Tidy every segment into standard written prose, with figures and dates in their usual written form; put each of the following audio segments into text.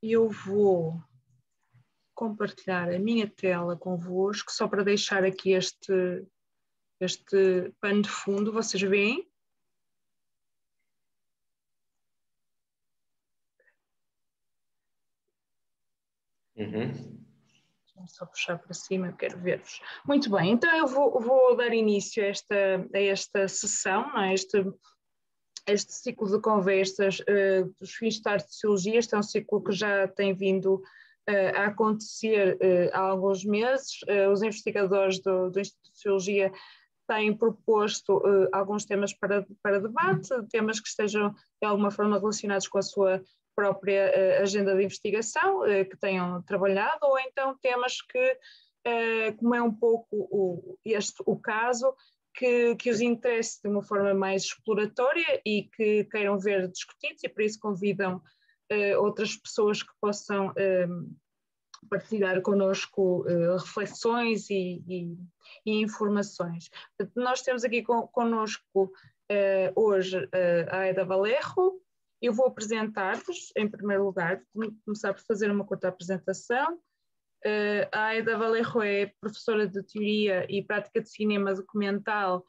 eu vou compartilhar a minha tela convosco, só para deixar aqui este pano de fundo, vocês veem? Vou só puxar para cima, eu quero ver-vos. Muito bem, então eu vou dar início a esta sessão, não é? Este ciclo de conversas dos fins de tarde de Sociologia. Este é um ciclo que já tem vindo a acontecer há alguns meses. Os investigadores do Instituto de Sociologia têm proposto alguns temas para debate, temas que estejam de alguma forma relacionados com a sua própria agenda de investigação, que tenham trabalhado, ou então temas que, como é um pouco o caso, que os interesse de uma forma mais exploratória e que queiram ver discutidos, e por isso convidam outras pessoas que possam partilhar connosco reflexões e informações. Portanto, nós temos aqui connosco hoje a Aida Valerro. Eu vou apresentar-vos, em primeiro lugar, vou começar por fazer uma curta apresentação. A Aida Valerro é professora de Teoria e Prática de Cinema Documental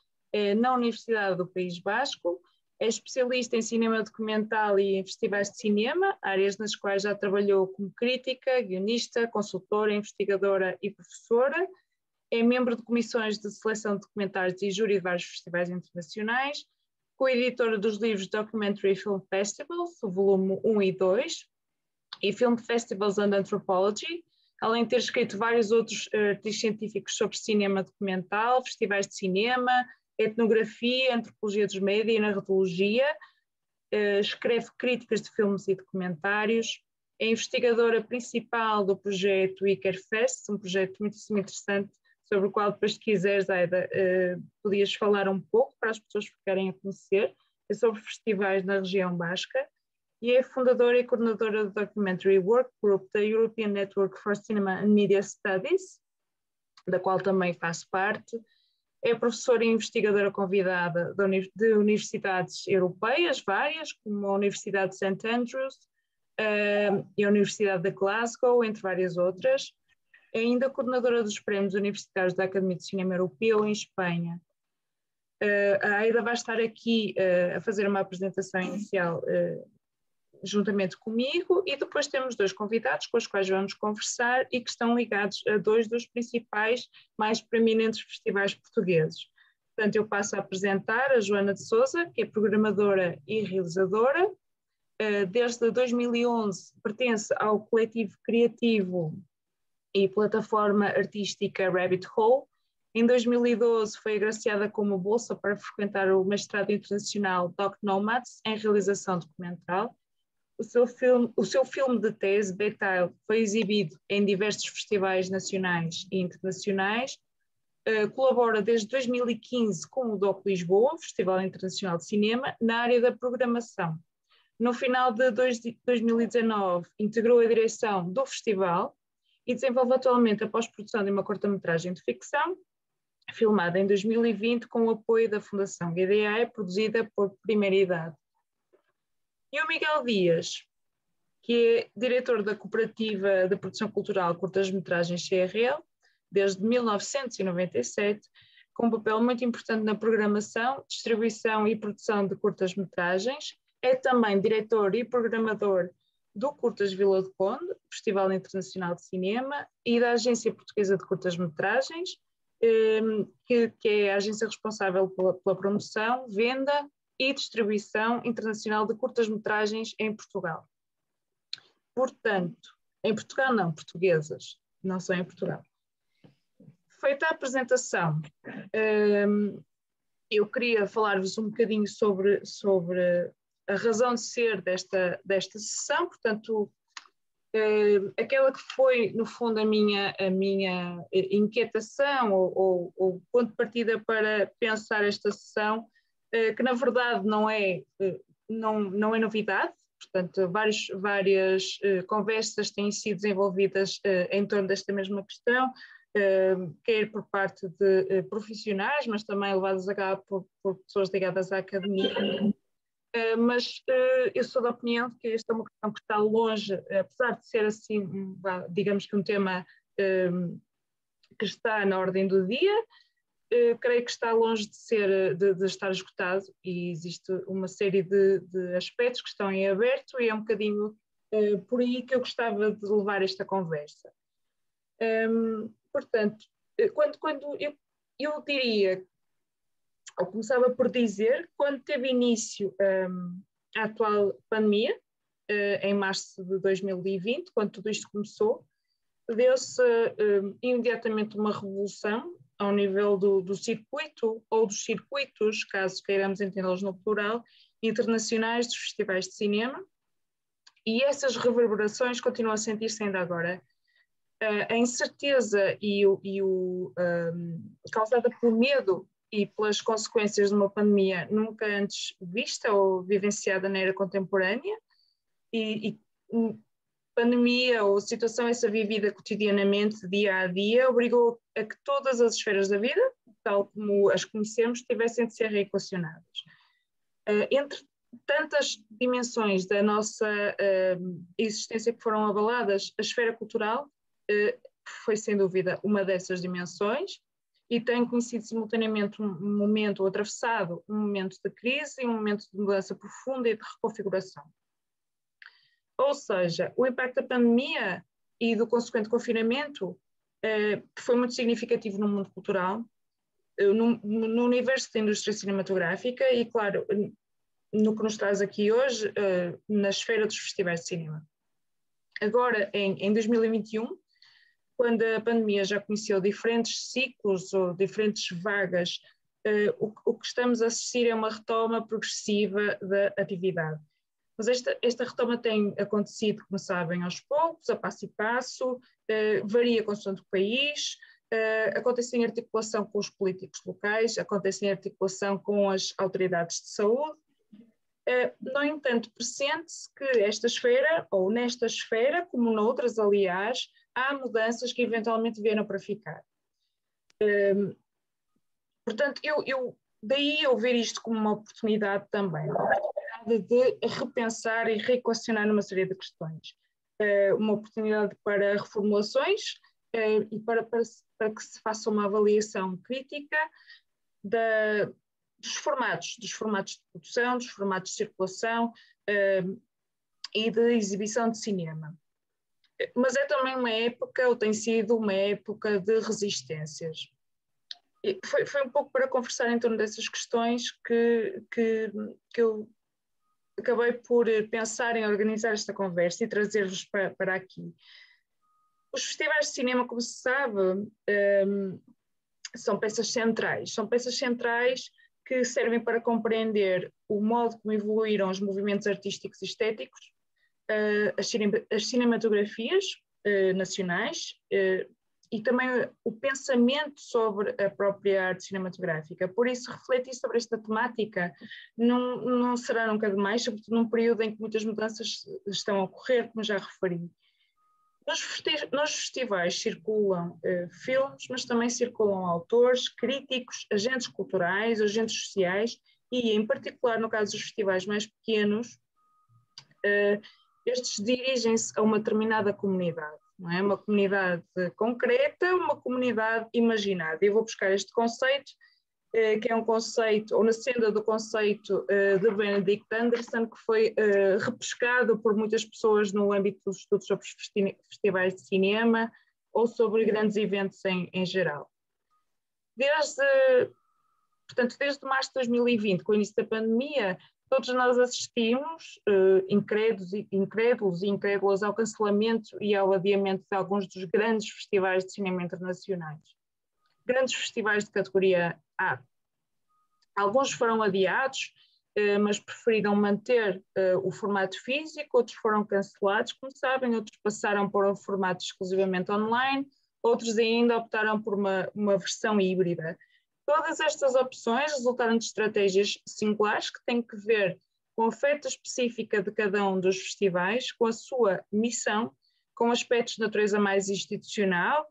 na Universidade do País Basco, é especialista em cinema documental e em festivais de cinema, áreas nas quais já trabalhou como crítica, guionista, consultora, investigadora e professora, é membro de comissões de seleção de documentários e júri de vários festivais internacionais, co-editora dos livros Documentary Film Festivals, o volume 1 e 2, e Film Festivals and Anthropology, além de ter escrito vários outros artigos científicos sobre cinema documental, festivais de cinema, etnografia, antropologia dos média e narratologia, escreve críticas de filmes e documentários, é investigadora principal do projeto Ikerfest, um projeto muitíssimo interessante, sobre o qual depois, se quiseres, Aida, podias falar um pouco para as pessoas ficarem a conhecer, é sobre festivais na região basca, e é fundadora e coordenadora do Documentary Work Group da European Network for Cinema and Media Studies, da qual também faço parte. É professora e investigadora convidada de universidades europeias, várias, como a Universidade de St. Andrews e a Universidade de Glasgow, entre várias outras. É ainda coordenadora dos prémios universitários da Academia de Cinema Europeu em Espanha. A Aida vai estar aqui a fazer uma apresentação inicial juntamente comigo, e depois temos dois convidados com os quais vamos conversar e que estão ligados a dois dos principais, mais preeminentes festivais portugueses. Portanto, eu passo a apresentar a Joana de Sousa, que é programadora e realizadora. Desde 2011 pertence ao coletivo criativo e plataforma artística Rabbit Hole. Em 2012 foi agraciada com uma bolsa para frequentar o mestrado internacional Doc Nomads em realização documental. O seu filme de tese, Betal, foi exibido em diversos festivais nacionais e internacionais. Colabora desde 2015 com o DOC Lisboa, Festival Internacional de Cinema, na área da programação. No final de 2019, integrou a direção do festival e desenvolve atualmente a pós-produção de uma curta-metragem de ficção, filmada em 2020 com o apoio da Fundação GDA, produzida por Primeira Idade. E o Miguel Dias, que é diretor da Cooperativa de Produção Cultural Curtas-Metragens CRL, desde 1997, com um papel muito importante na programação, distribuição e produção de curtas-metragens. É também diretor e programador do Curtas Vila do Conde, Festival Internacional de Cinema, e da Agência Portuguesa de Curtas-Metragens, que é a agência responsável pela promoção, venda e distribuição internacional de curtas-metragens em Portugal. Portanto, em Portugal não, portuguesas, não só em Portugal. Feita a apresentação, eu queria falar-vos um bocadinho sobre a razão de ser desta sessão, portanto, aquela que foi, no fundo, a minha inquietação ou ponto de partida para pensar esta sessão, que na verdade não é novidade. Portanto, várias conversas têm sido desenvolvidas em torno desta mesma questão, quer por parte de profissionais, mas também levadas a cabo por pessoas ligadas à academia. Mas eu sou da opinião de que esta é uma questão que está longe, apesar de ser assim, digamos que um tema que está na ordem do dia, creio que está longe de estar esgotado, e existe uma série de aspectos que estão em aberto, e é um bocadinho por aí que eu gostava de levar esta conversa. Portanto, quando eu diria, ou começava por dizer, quando teve início a atual pandemia, em março de 2020, quando tudo isto começou, deu-se imediatamente uma revolução ao nível do circuito, ou dos circuitos, caso queiramos entendê-los no plural, internacionais dos festivais de cinema, e essas reverberações continuam a sentir-se ainda agora. A incerteza causada pelo medo e pelas consequências de uma pandemia nunca antes vista ou vivenciada na era contemporânea, e pandemia ou situação essa vivida cotidianamente, dia a dia, obrigou a que todas as esferas da vida, tal como as conhecemos, tivessem de ser reequacionadas. Entre tantas dimensões da nossa existência que foram abaladas, a esfera cultural foi sem dúvida uma dessas dimensões, e tem conhecido simultaneamente um momento atravessado, um momento de crise e um momento de mudança profunda e de reconfiguração. Ou seja, o impacto da pandemia e do consequente confinamento foi muito significativo no mundo cultural, no universo da indústria cinematográfica e, claro, no que nos traz aqui hoje, na esfera dos festivais de cinema. Agora, em 2021, quando a pandemia já conheceu diferentes ciclos ou diferentes vagas, o que estamos a assistir é uma retoma progressiva da atividade. Mas esta retoma tem acontecido, como sabem, aos poucos, a passo e passo, varia consoante o país, acontece em articulação com os políticos locais, acontece em articulação com as autoridades de saúde. No entanto, pressente-se que esta esfera, ou nesta esfera, como noutras, aliás, há mudanças que eventualmente vieram para ficar. Portanto, daí eu ver isto como uma oportunidade também, uma oportunidade de repensar e reequacionar uma série de questões. Uma oportunidade para reformulações e para que se faça uma avaliação crítica dos formatos de produção, dos formatos de circulação e de exibição de cinema. Mas é também uma época, ou tem sido uma época de resistências. E foi um pouco para conversar em torno dessas questões que eu acabei por pensar em organizar esta conversa e trazer-vos para aqui. Os festivais de cinema, como se sabe, são peças centrais que servem para compreender o modo como evoluíram os movimentos artísticos e estéticos, as cinematografias nacionais e também o pensamento sobre a própria arte cinematográfica. Por isso, refletir sobre esta temática não será nunca demais, sobretudo num período em que muitas mudanças estão a ocorrer, como já referi. Nos festivais circulam filmes, mas também circulam autores, críticos, agentes culturais, agentes sociais e, em particular, no caso dos festivais mais pequenos, estes dirigem-se a uma determinada comunidade, não é? Uma comunidade concreta, uma comunidade imaginada. Eu vou buscar este conceito, que é um conceito, ou na senda do conceito de Benedict Anderson, que foi repescado por muitas pessoas no âmbito dos estudos sobre os festivais de cinema ou sobre grandes eventos em geral. Portanto, desde março de 2020, com o início da pandemia, todos nós assistimos, incrédulos e incrédulas, ao cancelamento e ao adiamento de alguns dos grandes festivais de cinema internacionais. Grandes festivais de categoria A. Alguns foram adiados, mas preferiram manter o formato físico, outros foram cancelados, como sabem, outros passaram por um formato exclusivamente online, outros ainda optaram por uma versão híbrida. Todas estas opções resultaram de estratégias singulares que têm que ver com a oferta específica de cada um dos festivais, com a sua missão, com aspectos de natureza mais institucional,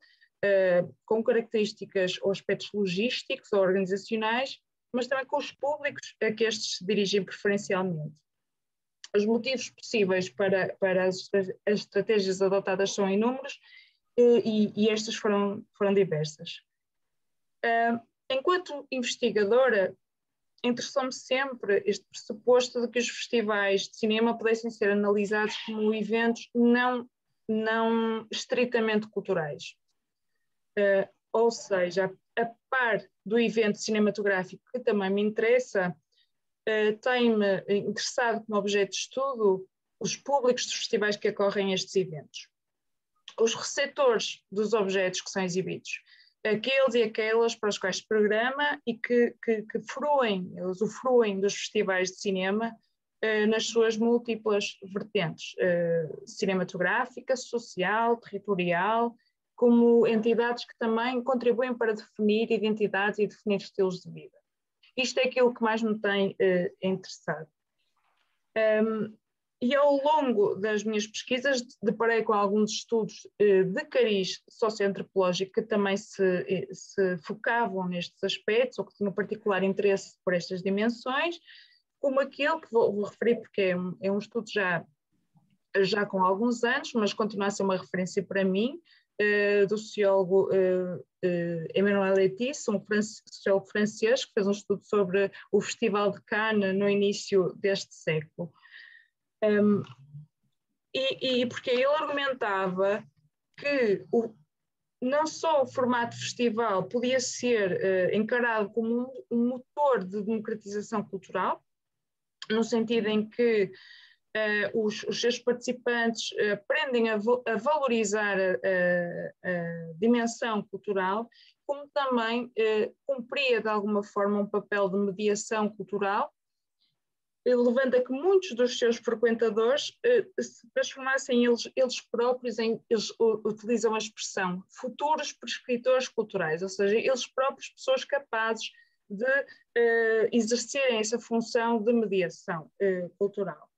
com características ou aspectos logísticos ou organizacionais, mas também com os públicos a que estes se dirigem preferencialmente. Os motivos possíveis para as estratégias adotadas são inúmeros e estas foram diversas. Enquanto investigadora, interessou-me sempre este pressuposto de que os festivais de cinema pudessem ser analisados como eventos não estritamente culturais. Ou seja, a par do evento cinematográfico que também me interessa, tem-me interessado como objeto de estudo os públicos dos festivais que ocorrem estes eventos. Os receptores dos objetos que são exibidos, aqueles e aquelas para os quais se programa e que usufruem dos festivais de cinema nas suas múltiplas vertentes, cinematográfica, social, territorial, como entidades que também contribuem para definir identidades e definir estilos de vida. Isto é aquilo que mais me tem interessado. E ao longo das minhas pesquisas deparei com alguns estudos de cariz socioantropológico que também se focavam nestes aspectos, ou que tinham particular interesse por estas dimensões, como aquele que vou referir porque é um estudo já com alguns anos, mas continua a ser uma referência para mim, do sociólogo Emmanuel Letis, um sociólogo francês que fez um estudo sobre o Festival de Cannes no início deste século. Porque ele argumentava que não só o formato festival podia ser encarado como um motor de democratização cultural, no sentido em que os seus participantes aprendem a valorizar a dimensão cultural, como também cumpria de alguma forma um papel de mediação cultural, levando a que muitos dos seus frequentadores se transformassem eles próprios eles utilizam a expressão futuros prescritores culturais, ou seja, eles próprios pessoas capazes de exercerem essa função de mediação cultural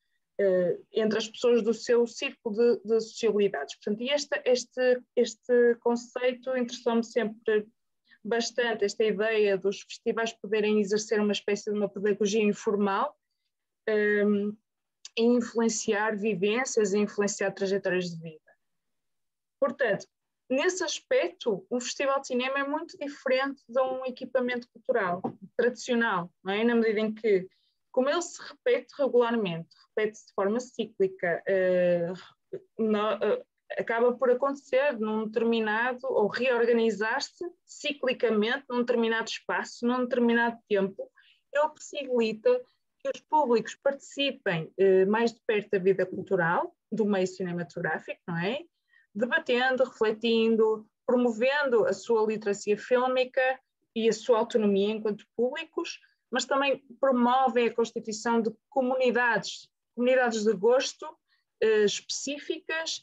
entre as pessoas do seu círculo de sociabilidades. Portanto, e este conceito interessou-me sempre bastante, esta ideia dos festivais poderem exercer uma espécie de uma pedagogia informal, e influenciar vivências e influenciar trajetórias de vida. Portanto, nesse aspecto, um festival de cinema é muito diferente de um equipamento cultural tradicional, não é? Na medida em que, como ele se repete regularmente, repete-se de forma cíclica, acaba por acontecer num determinado, ou reorganizar-se ciclicamente num determinado espaço, num determinado tempo, ele possibilita que os públicos participem mais de perto da vida cultural, do meio cinematográfico, não é? Debatendo, refletindo, promovendo a sua literacia fílmica e a sua autonomia enquanto públicos, mas também promovem a constituição de comunidades de gosto específicas,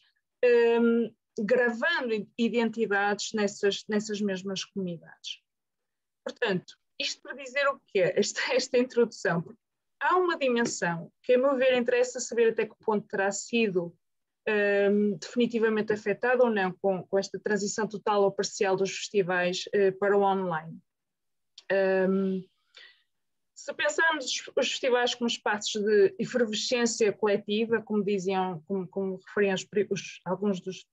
gravando identidades nessas mesmas comunidades. Portanto, isto para dizer o quê? Esta introdução. Há uma dimensão que, a meu ver, interessa saber até que ponto terá sido definitivamente afetada ou não com esta transição total ou parcial dos festivais para o online. Se pensarmos os festivais como espaços de efervescência coletiva, como diziam, como referiam alguns dos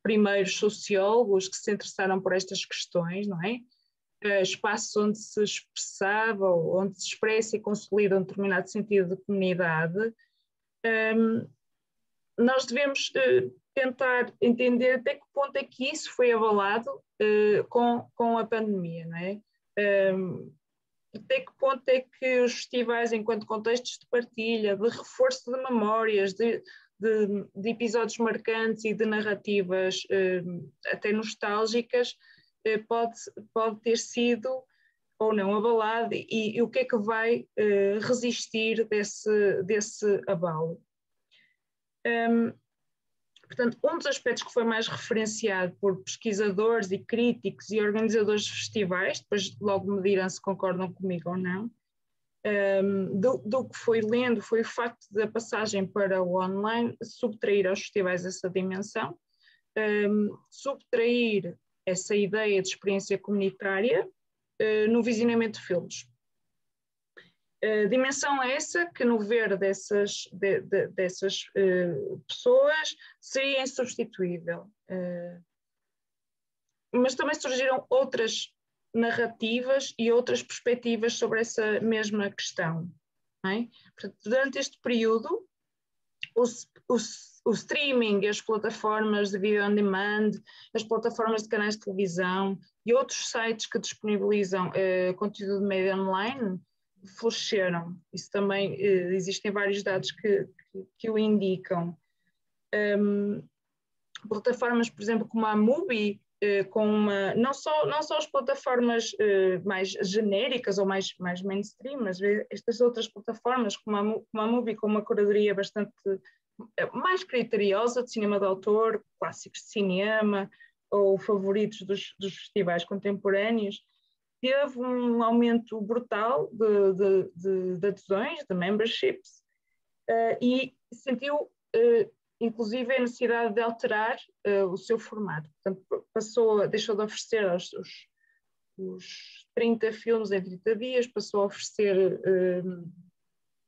primeiros sociólogos que se interessaram por estas questões, não é? Espaços onde se expressava, onde se expressa e consolida um determinado sentido de comunidade, nós devemos tentar entender até que ponto é que isso foi abalado com a pandemia, não é? Até que ponto é que os festivais, enquanto contextos de partilha, de reforço de memórias, de episódios marcantes e de narrativas até nostálgicas, pode ter sido ou não abalado e o que é que vai resistir desse abalo. Portanto, um dos aspectos que foi mais referenciado por pesquisadores e críticos e organizadores de festivais, depois logo me dirão se concordam comigo ou não, do que foi lendo foi o facto da passagem para o online subtrair aos festivais essa dimensão, subtrair essa ideia de experiência comunitária no visionamento de filmes. Dimensão essa que, no ver dessas pessoas, seria insubstituível. Mas também surgiram outras narrativas e outras perspectivas sobre essa mesma questão. Não é? Portanto, durante este período, o streaming e as plataformas de video on demand, as plataformas de canais de televisão e outros sites que disponibilizam conteúdo de média online floresceram. Isso também, existem vários dados que o indicam. Plataformas, por exemplo, como a Mubi, não só as plataformas mais genéricas ou mais mainstream, mas estas outras plataformas, como a Mubi, com uma curadoria bastante mais criteriosa de cinema de autor, clássicos de cinema ou favoritos dos festivais contemporâneos, teve um aumento brutal de adesões, de memberships, e sentiu inclusive a necessidade de alterar o seu formato. Portanto, deixou de oferecer os 30 filmes em 30 dias, passou a oferecer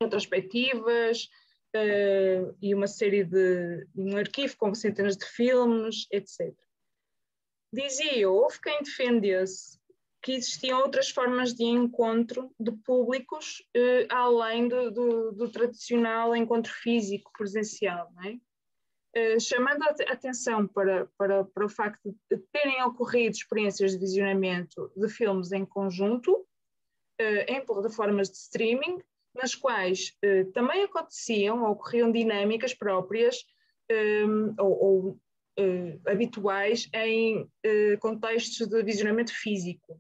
retrospectivas e uma série um arquivo com centenas de filmes, etc. Houve quem defendesse que existiam outras formas de encontro de públicos além do tradicional encontro físico presencial, não é? Chamando a atenção para o facto de terem ocorrido experiências de visionamento de filmes em conjunto, em plataformas de streaming, nas quais também ocorriam dinâmicas próprias ou habituais em contextos de visionamento físico.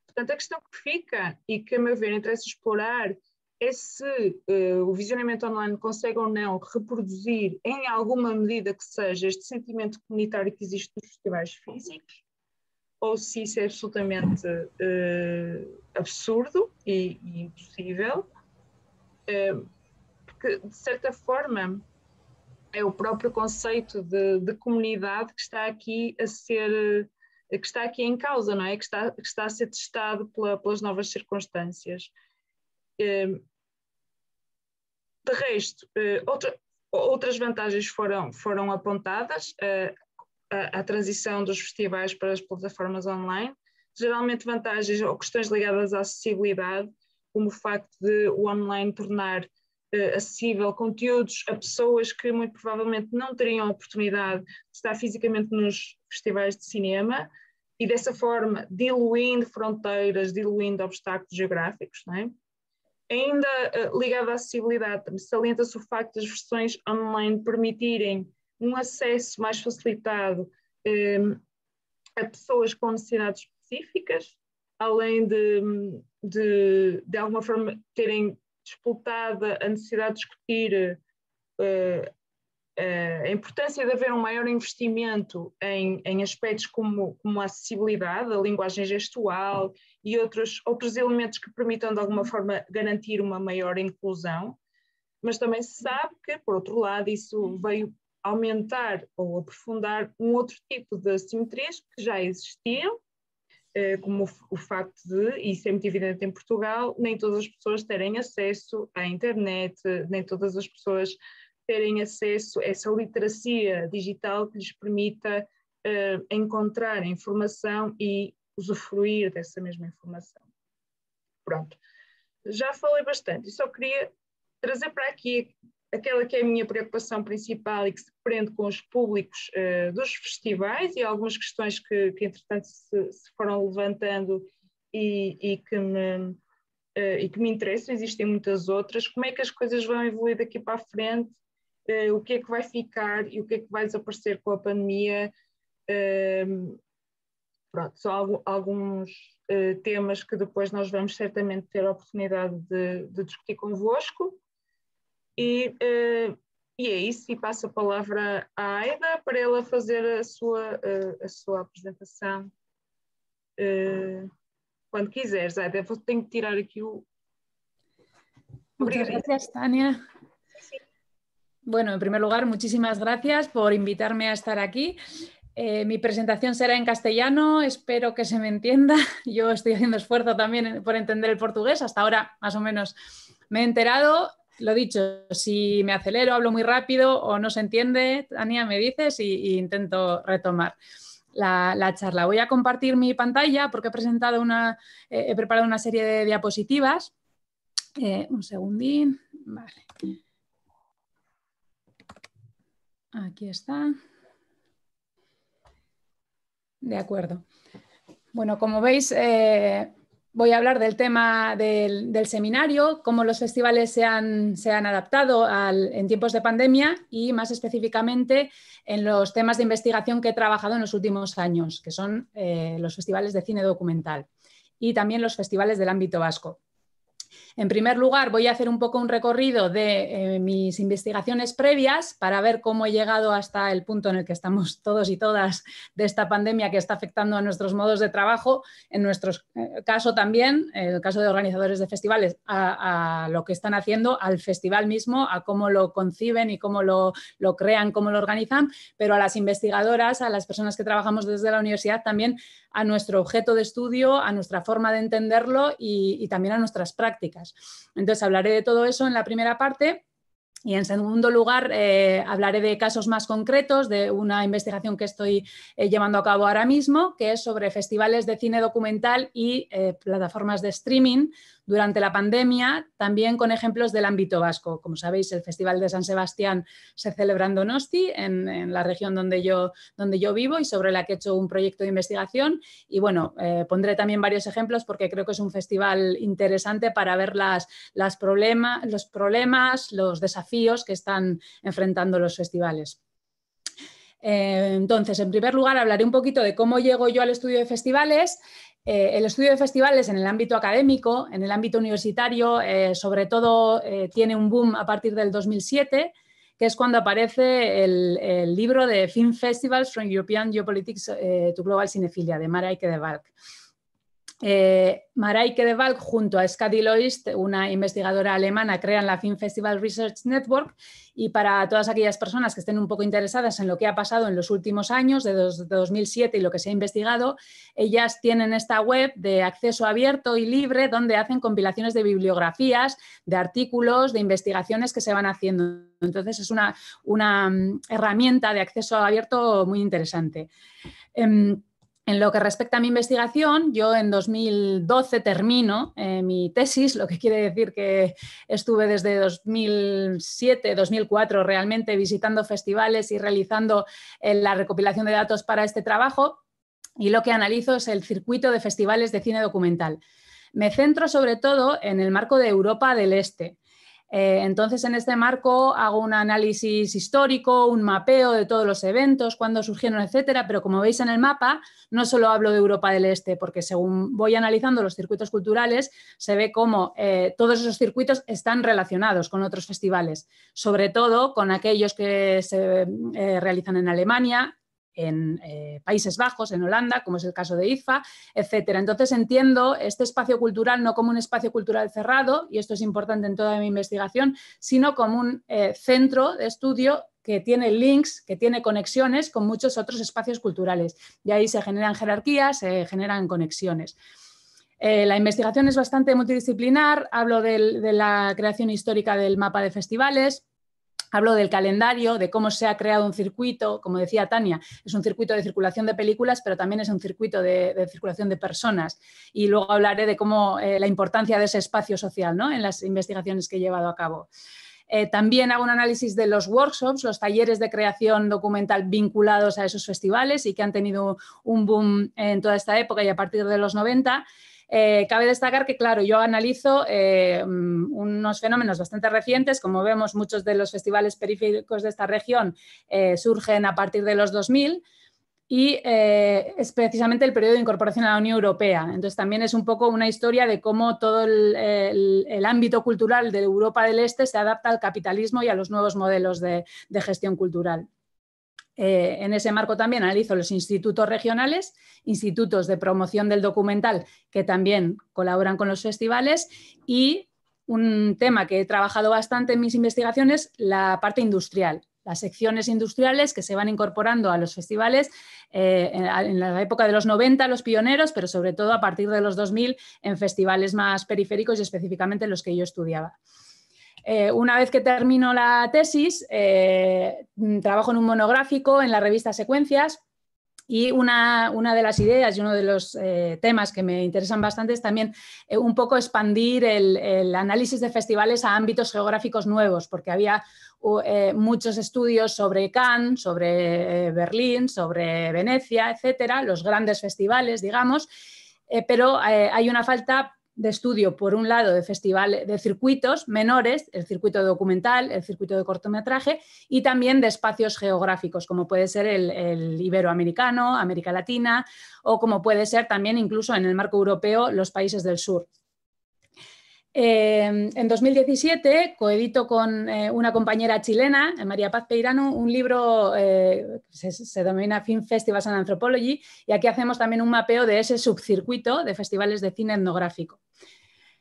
Portanto, a questão que fica, e que a meu ver interessa explorar, é se o visionamento online consegue ou não reproduzir em alguma medida que seja este sentimento comunitário que existe nos festivais físicos, ou se isso é absolutamente absurdo e impossível, porque de certa forma é o próprio conceito de comunidade que está aqui em causa, não é? Que está a ser testado pelas novas circunstâncias. De resto, outras vantagens foram apontadas, a transição dos festivais para as plataformas online, geralmente vantagens ou questões ligadas à acessibilidade, como o facto de o online tornar acessível conteúdos a pessoas que muito provavelmente não teriam a oportunidade de estar fisicamente nos festivais de cinema, e dessa forma diluindo fronteiras, diluindo obstáculos geográficos, não é? Ainda ligado à acessibilidade, salienta-se o facto das versões online permitirem um acesso mais facilitado a pessoas com necessidades específicas, além de alguma forma terem disputada a necessidade de discutir a importância de haver um maior investimento em aspectos como a acessibilidade, a linguagem gestual e outros elementos que permitam de alguma forma garantir uma maior inclusão, mas também se sabe que, por outro lado, isso veio aumentar ou aprofundar um outro tipo de assimetrias que já existiam, como o facto de, e isso é muito evidente em Portugal, nem todas as pessoas terem acesso à internet, nem todas as pessoas terem acesso a essa literacia digital que lhes permita encontrar a informação e usufruir dessa mesma informação. Pronto, já falei bastante e só queria trazer para aqui aquela que é a minha preocupação principal e que se prende com os públicos dos festivais e algumas questões que entretanto se foram levantando e que me interessam. Existem muitas outras. Como é que as coisas vão evoluir daqui para a frente? O que é que vai ficar e o que é que vai desaparecer com a pandemia? Pronto, são alguns temas que depois nós vamos certamente ter a oportunidade de discutir convosco. E é isso, e passo a palavra à Aida para ela fazer a sua apresentação quando quiseres. Aida, tenho que tirar aqui o... Muchas gracias, Tania. Sí. Bueno, en primer lugar, muchísimas gracias por invitarme a estar aquí. Mi presentación será en castellano, espero que se me entienda. Yo estoy haciendo esfuerzo también por entender el portugués, hasta ahora más o menos me he enterado. Lo dicho, si me acelero, hablo muy rápido o no se entiende, Tania, me dices y intento retomar la charla. Voy a compartir mi pantalla porque he preparado una serie de diapositivas. Un segundín. Vale. Aquí está. De acuerdo. Bueno, como veis, voy a hablar del tema del seminario, cómo los festivales se han adaptado en tiempos de pandemia y más específicamente en los temas de investigación que he trabajado en los últimos años, que son los festivales de cine documental y también los festivales del ámbito vasco. En primer lugar, voy a hacer un poco un recorrido de mis investigaciones previas para ver cómo he llegado hasta el punto en el que estamos todos y todas de esta pandemia que está afectando a nuestros modos de trabajo, en nuestro caso también, en el caso de organizadores de festivales, a lo que están haciendo, al festival mismo, a cómo lo conciben y cómo lo crean, cómo lo organizan, pero a las investigadoras, a las personas que trabajamos desde la universidad también, a nuestro objeto de estudio, a nuestra forma de entenderlo y también a nuestras prácticas. Entonces hablaré de todo eso en la primera parte y en segundo lugar hablaré de casos más concretos de una investigación que estoy llevando a cabo ahora mismo, que es sobre festivales de cine documental y plataformas de streaming durante la pandemia, también con ejemplos del ámbito vasco. Como sabéis, el Festival de San Sebastián se celebra en Donosti, en la región donde yo vivo y sobre la que he hecho un proyecto de investigación. Y bueno, pondré también varios ejemplos porque creo que es un festival interesante para ver los problemas, los desafíos que están enfrentando los festivales. Entonces, en primer lugar, hablaré un poquito de cómo llego yo al estudio de festivales. El estudio de festivales en el ámbito académico, en el ámbito universitario, sobre todo tiene un boom a partir del 2007, que es cuando aparece el libro de Film Festivals from European Geopolitics to Global Cinephilia, de Marijke de Valk. Marijke de Valk junto a Skadi Loist, una investigadora alemana, crean la Film Festival Research Network, y para todas aquellas personas que estén un poco interesadas en lo que ha pasado en los últimos años, de 2007 y lo que se ha investigado, ellas tienen esta web de acceso abierto y libre donde hacen compilaciones de bibliografías, de artículos, de investigaciones que se van haciendo. Entonces es una herramienta de acceso abierto muy interesante. En lo que respecta a mi investigación, yo en 2012 termino mi tesis, lo que quiere decir que estuve desde 2007, 2004 realmente visitando festivales y realizando la recopilación de datos para este trabajo, y lo que analizo es el circuito de festivales de cine documental. Me centro sobre todo en el marco de Europa del Este. Entonces, en este marco hago un análisis histórico, un mapeo de todos los eventos, cuándo surgieron, etcétera, pero como veis en el mapa, no solo hablo de Europa del Este, porque según voy analizando los circuitos culturales, se ve cómo todos esos circuitos están relacionados con otros festivales, sobre todo con aquellos que se realizan en Alemania, en Países Bajos, en Holanda, como es el caso de IFA, etcétera. Entonces entiendo este espacio cultural no como un espacio cultural cerrado, y esto es importante en toda mi investigación, sino como un centro de estudio que tiene links, que tiene conexiones con muchos otros espacios culturales. Y ahí se generan jerarquías, se generan conexiones. La investigación es bastante multidisciplinar, hablo de la creación histórica del mapa de festivales, hablo del calendario, de cómo se ha creado un circuito, como decía Tania, es un circuito de circulación de películas, pero también es un circuito de circulación de personas. Y luego hablaré de cómo la importancia de ese espacio social, ¿no?, en las investigaciones que he llevado a cabo. También hago un análisis de los workshops, los talleres de creación documental vinculados a esos festivales y que han tenido un boom en toda esta época y a partir de los 90. Cabe destacar que, claro, yo analizo unos fenómenos bastante recientes. Como vemos, muchos de los festivales periféricos de esta región surgen a partir de los 2000 y es precisamente el periodo de incorporación a la Unión Europea. Entonces también es un poco una historia de cómo todo el ámbito cultural de Europa del Este se adapta al capitalismo y a los nuevos modelos de gestión cultural. En ese marco también analizo los institutos regionales, institutos de promoción del documental que también colaboran con los festivales, y un tema que he trabajado bastante en mis investigaciones, la parte industrial. las secciones industriales que se van incorporando a los festivales en la época de los 90, los pioneros, pero sobre todo a partir de los 2000 en festivales más periféricos y específicamente los que yo estudiaba. Una vez que termino la tesis, trabajo en un monográfico en la revista Secuencias. Y una de las ideas y uno de los temas que me interesan bastante es también un poco expandir el análisis de festivales a ámbitos geográficos nuevos, porque había muchos estudios sobre Cannes, sobre Berlín, sobre Venecia, etcétera, los grandes festivales, digamos, pero hay una falta de estudio, por un lado, de circuitos menores, el circuito documental, el circuito de cortometraje y también de espacios geográficos, como puede ser el iberoamericano, América Latina, o como puede ser también incluso en el marco europeo los países del sur. En 2017 coedito con una compañera chilena, María Paz Peirano, un libro que se denomina Film Festivals and Anthropology, y aquí hacemos también un mapeo de ese subcircuito de festivales de cine etnográfico.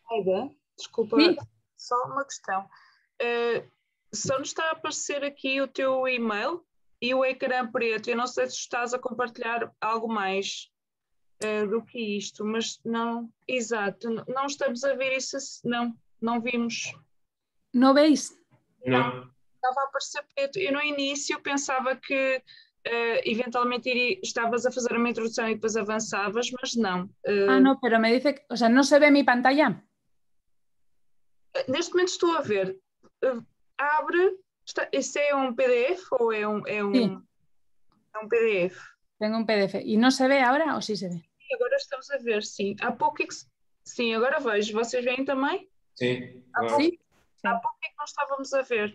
Aida, desculpa, Sim. só uma questão. Só nos está a aparecer aqui o teu e-mail e o ecrã preto. Eu não sei se estás a compartilhar algo mais do que isto, mas não, exato, não estamos a ver isso, não vimos. Não veis? Não, estava a aparecer preto. Eu no início pensava que eventualmente estavas a fazer uma introdução e depois avançavas, mas não. No, pero me dice, o sea, ¿no se ve mi pantalla? Neste momento estou a ver. Abre, esse é um PDF ou é um PDF? Tengo un PDF. ¿Y no se ve ahora o sí se ve? Agora estamos a ver, sim. Há pouco é que... Sim, agora vejo. Vocês veem também? Sim. Há pouco é que não estávamos a ver.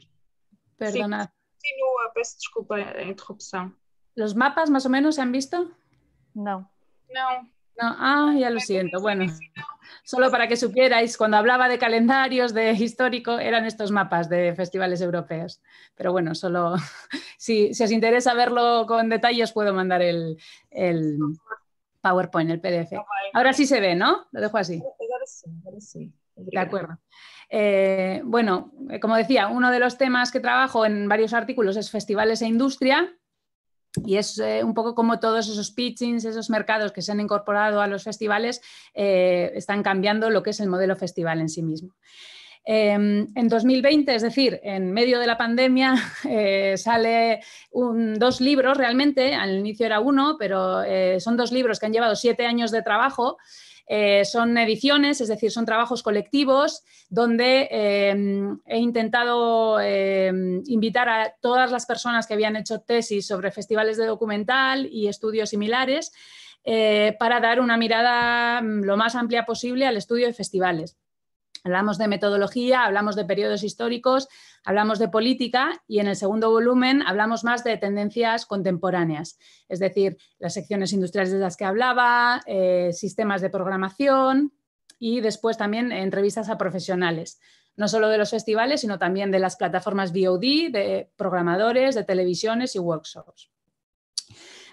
Perdona. Sim, continua, peço desculpa a interrupção. ¿Los mapas más o menos se han visto? No. No. No, ya lo siento. Bueno, solo para que supierais, cuando hablaba de calendarios, de histórico, eran estos mapas de festivales europeos. Pero bueno, solo si os interesa verlo con detalle, os puedo mandar el PowerPoint, el PDF. Ahora sí se ve, ¿no? Lo dejo así. Ahora sí. De acuerdo. Bueno, como decía, uno de los temas que trabajo en varios artículos es festivales e industria. Y es un poco como todos esos pitchings, esos mercados que se han incorporado a los festivales están cambiando lo que es el modelo festival en sí mismo. En 2020, es decir, en medio de la pandemia, sale dos libros realmente, al inicio era uno, pero son dos libros que han llevado 7 años de trabajo. Son ediciones, es decir, son trabajos colectivos donde he intentado invitar a todas las personas que habían hecho tesis sobre festivales de documental y estudios similares para dar una mirada lo más amplia posible al estudio de festivales. Hablamos de metodología, hablamos de periodos históricos, hablamos de política y en el segundo volumen hablamos más de tendencias contemporáneas, es decir, las secciones industriales de las que hablaba, sistemas de programación y después también entrevistas a profesionales, no solo de los festivales, sino también de las plataformas VOD, de programadores, de televisiones y workshops.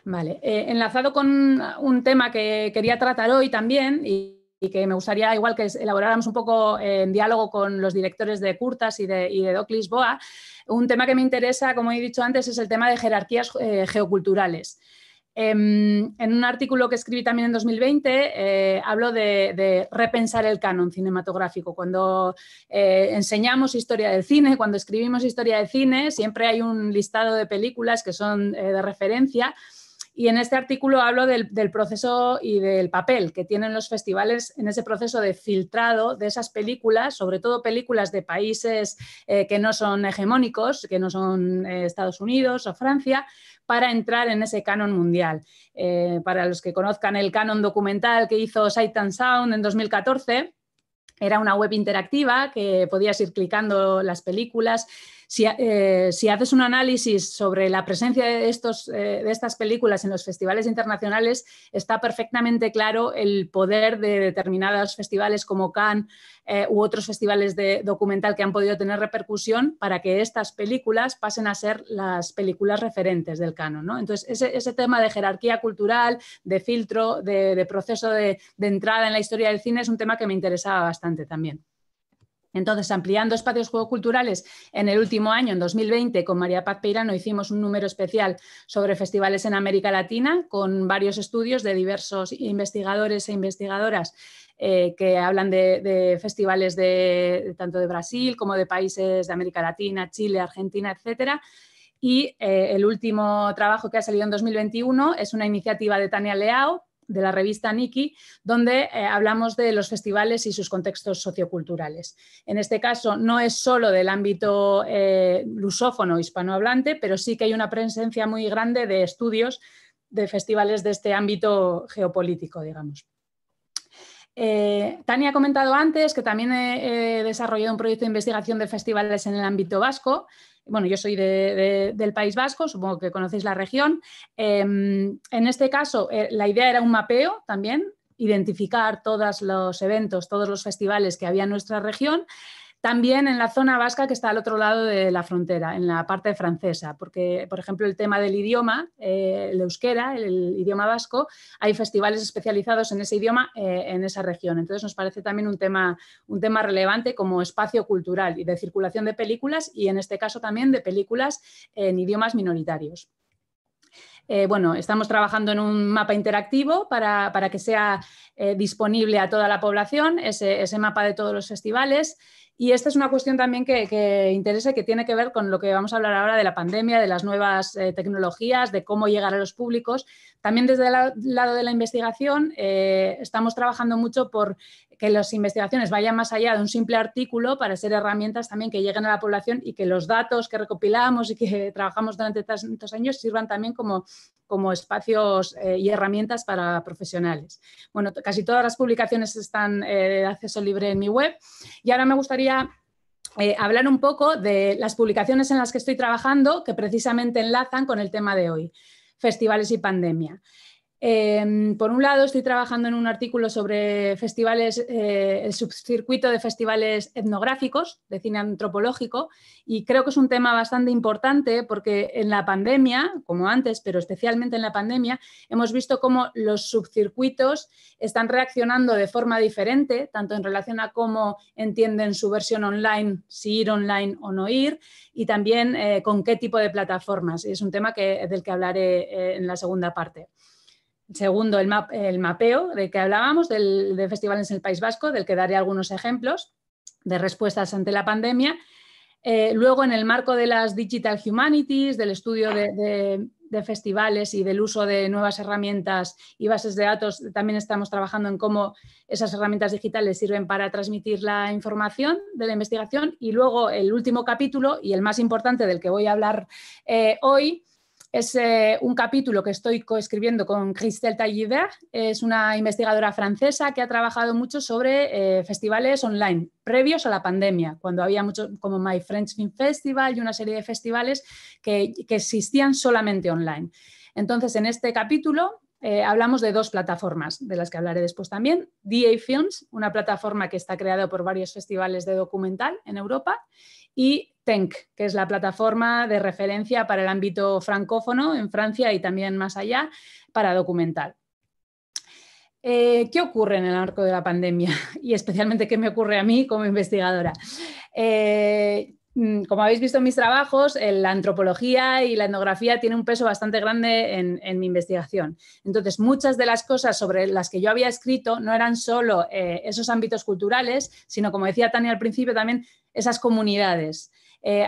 Vale, enlazado con un tema que quería tratar hoy también y que me gustaría igual que elaboráramos un poco en diálogo con los directores de Curtas y de Doc Lisboa. Un tema que me interesa, como he dicho antes, es el tema de jerarquías geoculturales. En un artículo que escribí también en 2020 hablo de repensar el canon cinematográfico. Cuando enseñamos historia del cine, cuando escribimos historia del cine, siempre hay un listado de películas que son de referencia. Y en este artículo hablo del proceso y del papel que tienen los festivales en ese proceso de filtrado de esas películas, sobre todo películas de países que no son hegemónicos, que no son Estados Unidos o Francia, para entrar en ese canon mundial. Para los que conozcan el canon documental que hizo Sight and Sound en 2014, era una web interactiva que podías ir clicando las películas. Si haces un análisis sobre la presencia de estas películas en los festivales internacionales, está perfectamente claro el poder de determinados festivales como Cannes u otros festivales de documental que han podido tener repercusión para que estas películas pasen a ser las películas referentes del canon, ¿no? Entonces, ese tema de jerarquía cultural, de filtro, de proceso de entrada en la historia del cine es un tema que me interesaba bastante también. Entonces, ampliando espacios juego-culturales, en el último año, en 2020, con María Paz Peirano hicimos un número especial sobre festivales en América Latina, con varios estudios de diversos investigadores e investigadoras que hablan de festivales tanto de Brasil como de países de América Latina, Chile, Argentina, etcétera. Y el último trabajo que ha salido en 2021 es una iniciativa de Tania Leao, de la revista Niki, donde hablamos de los festivales y sus contextos socioculturales. En este caso no es solo del ámbito lusófono hispanohablante, pero sí que hay una presencia muy grande de estudios de festivales de este ámbito geopolítico, digamos. Tania ha comentado antes que también he desarrollado un proyecto de investigación de festivales en el ámbito vasco. Bueno, yo soy del País Vasco, supongo que conocéis la región. En este caso, la idea era un mapeo también, identificar todos los eventos, todos los festivales que había en nuestra región. También en la zona vasca que está al otro lado de la frontera, en la parte francesa, porque, por ejemplo, el tema del idioma, el euskera, el idioma vasco, hay festivales especializados en ese idioma en esa región. Entonces, nos parece también un tema relevante como espacio cultural y de circulación de películas y, en este caso, también de películas en idiomas minoritarios. Bueno, estamos trabajando en un mapa interactivo para que sea disponible a toda la población, ese mapa de todos los festivales. Y esta es una cuestión también que interesa y que tiene que ver con lo que vamos a hablar ahora de la pandemia, de las nuevas tecnologías, de cómo llegar a los públicos. También desde el lado de la investigación estamos trabajando mucho por que las investigaciones vayan más allá de un simple artículo para ser herramientas también que lleguen a la población y que los datos que recopilamos y que trabajamos durante tantos años sirvan también como espacios y herramientas para profesionales. Bueno, casi todas las publicaciones están de acceso libre en mi web y ahora me gustaría hablar un poco de las publicaciones en las que estoy trabajando que precisamente enlazan con el tema de hoy, festivales y pandemia. Por un lado, estoy trabajando en un artículo sobre festivales, el subcircuito de festivales etnográficos de cine antropológico, y creo que es un tema bastante importante porque en la pandemia, como antes, pero especialmente en la pandemia, hemos visto cómo los subcircuitos están reaccionando de forma diferente, tanto en relación a cómo entienden su versión online, si ir online o no ir, y también con qué tipo de plataformas. Y es un tema del que hablaré en la segunda parte. Segundo, el mapeo del que hablábamos, de festivales en el País Vasco, del que daré algunos ejemplos de respuestas ante la pandemia. Luego, en el marco de las Digital Humanities, del estudio de festivales y del uso de nuevas herramientas y bases de datos, también estamos trabajando en cómo esas herramientas digitales sirven para transmitir la información de la investigación. Y luego, el último capítulo, y el más importante del que voy a hablar hoy, es un capítulo que estoy coescribiendo con Christelle Taillibert. Es una investigadora francesa que ha trabajado mucho sobre festivales online previos a la pandemia, cuando había muchos como My French Film Festival y una serie de festivales que existían solamente online. Entonces, en este capítulo hablamos de dos plataformas, de las que hablaré después también. DA Films, una plataforma que está creada por varios festivales de documental en Europa, y TENC, que es la plataforma de referencia para el ámbito francófono en Francia y también más allá para documental. ¿Qué ocurre en el marco de la pandemia? Y especialmente, ¿qué me ocurre a mí como investigadora? Como habéis visto en mis trabajos, la antropología y la etnografía tienen un peso bastante grande en mi investigación. Entonces, muchas de las cosas sobre las que yo había escrito no eran solo esos ámbitos culturales, sino, como decía Tania al principio, también esas comunidades.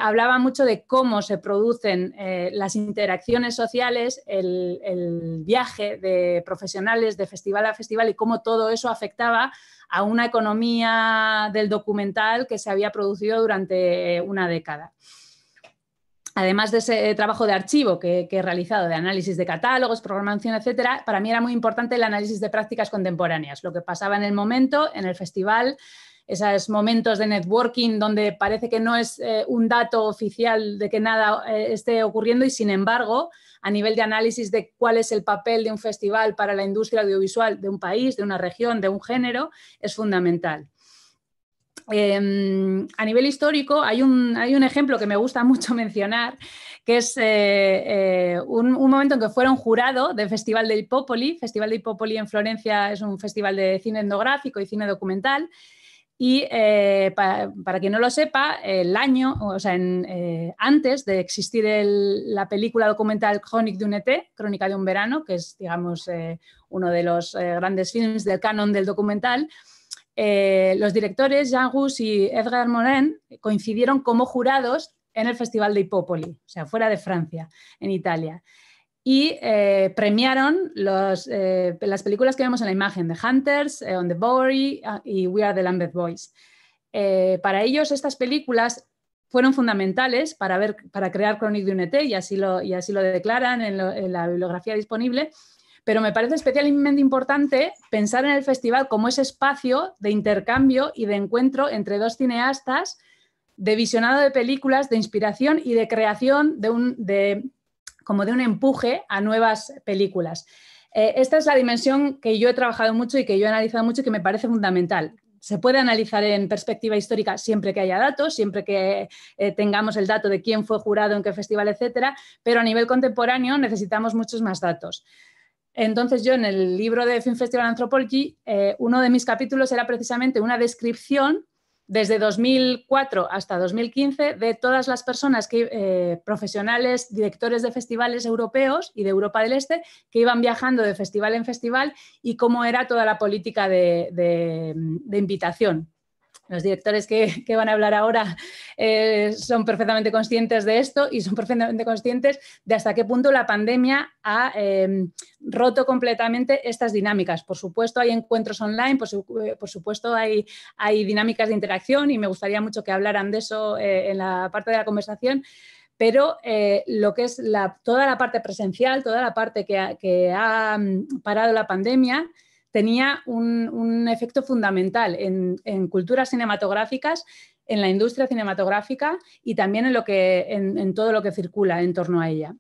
Hablaba mucho de cómo se producen las interacciones sociales, el viaje de profesionales de festival a festival y cómo todo eso afectaba a una economía del documental que se había producido durante una década. Además de ese trabajo de archivo que he realizado, de análisis de catálogos, programación, etcétera, para mí era muy importante el análisis de prácticas contemporáneas, lo que pasaba en el momento, en el festival, esos momentos de networking donde parece que no es un dato oficial de que nada esté ocurriendo y, sin embargo, a nivel de análisis de cuál es el papel de un festival para la industria audiovisual de un país, de una región, de un género, es fundamental. A nivel histórico hay un ejemplo que me gusta mucho mencionar, que es un momento en que fueron jurado del Festival de Hippopoli. Festival de Hippopoli en Florencia es un festival de cine etnográfico y cine documental. Y para quien no lo sepa, el año, o sea, antes de existir la película documental Chronique d'un été, Crónica de un verano, que es, digamos, uno de los grandes films del canon del documental, los directores Jean Rousse y Edgar Morin coincidieron como jurados en el Festival de Hipópoli, o sea, fuera de Francia, en Italia. Y premiaron las películas que vemos en la imagen, The Hunters, On the Bowery y We Are the Lambeth Boys. Para ellos estas películas fueron fundamentales para crear Chronique d'un été, y así lo declaran en la bibliografía disponible, pero me parece especialmente importante pensar en el festival como ese espacio de intercambio y de encuentro entre dos cineastas, de visionado de películas, de inspiración y de creación como de un empuje a nuevas películas. Esta es la dimensión que yo he trabajado mucho y que yo he analizado mucho y que me parece fundamental. Se puede analizar en perspectiva histórica siempre que haya datos, siempre que tengamos el dato de quién fue jurado en qué festival, etcétera, pero a nivel contemporáneo necesitamos muchos más datos. Entonces yo en el libro de Film Festival Anthropology, uno de mis capítulos era precisamente una descripción desde 2004 hasta 2015 de todas las personas, profesionales, directores de festivales europeos y de Europa del Este, que iban viajando de festival en festival y cómo era toda la política de invitación. Los directores que van a hablar ahora son perfectamente conscientes de esto y son perfectamente conscientes de hasta qué punto la pandemia ha roto completamente estas dinámicas. Por supuesto hay encuentros online, por supuesto hay dinámicas de interacción y me gustaría mucho que hablaran de eso en la parte de la conversación, pero lo que es toda la parte presencial, toda la parte que ha parado la pandemia, tenía un efecto fundamental en culturas cinematográficas, en la industria cinematográfica y también en todo lo que circula en torno a ella.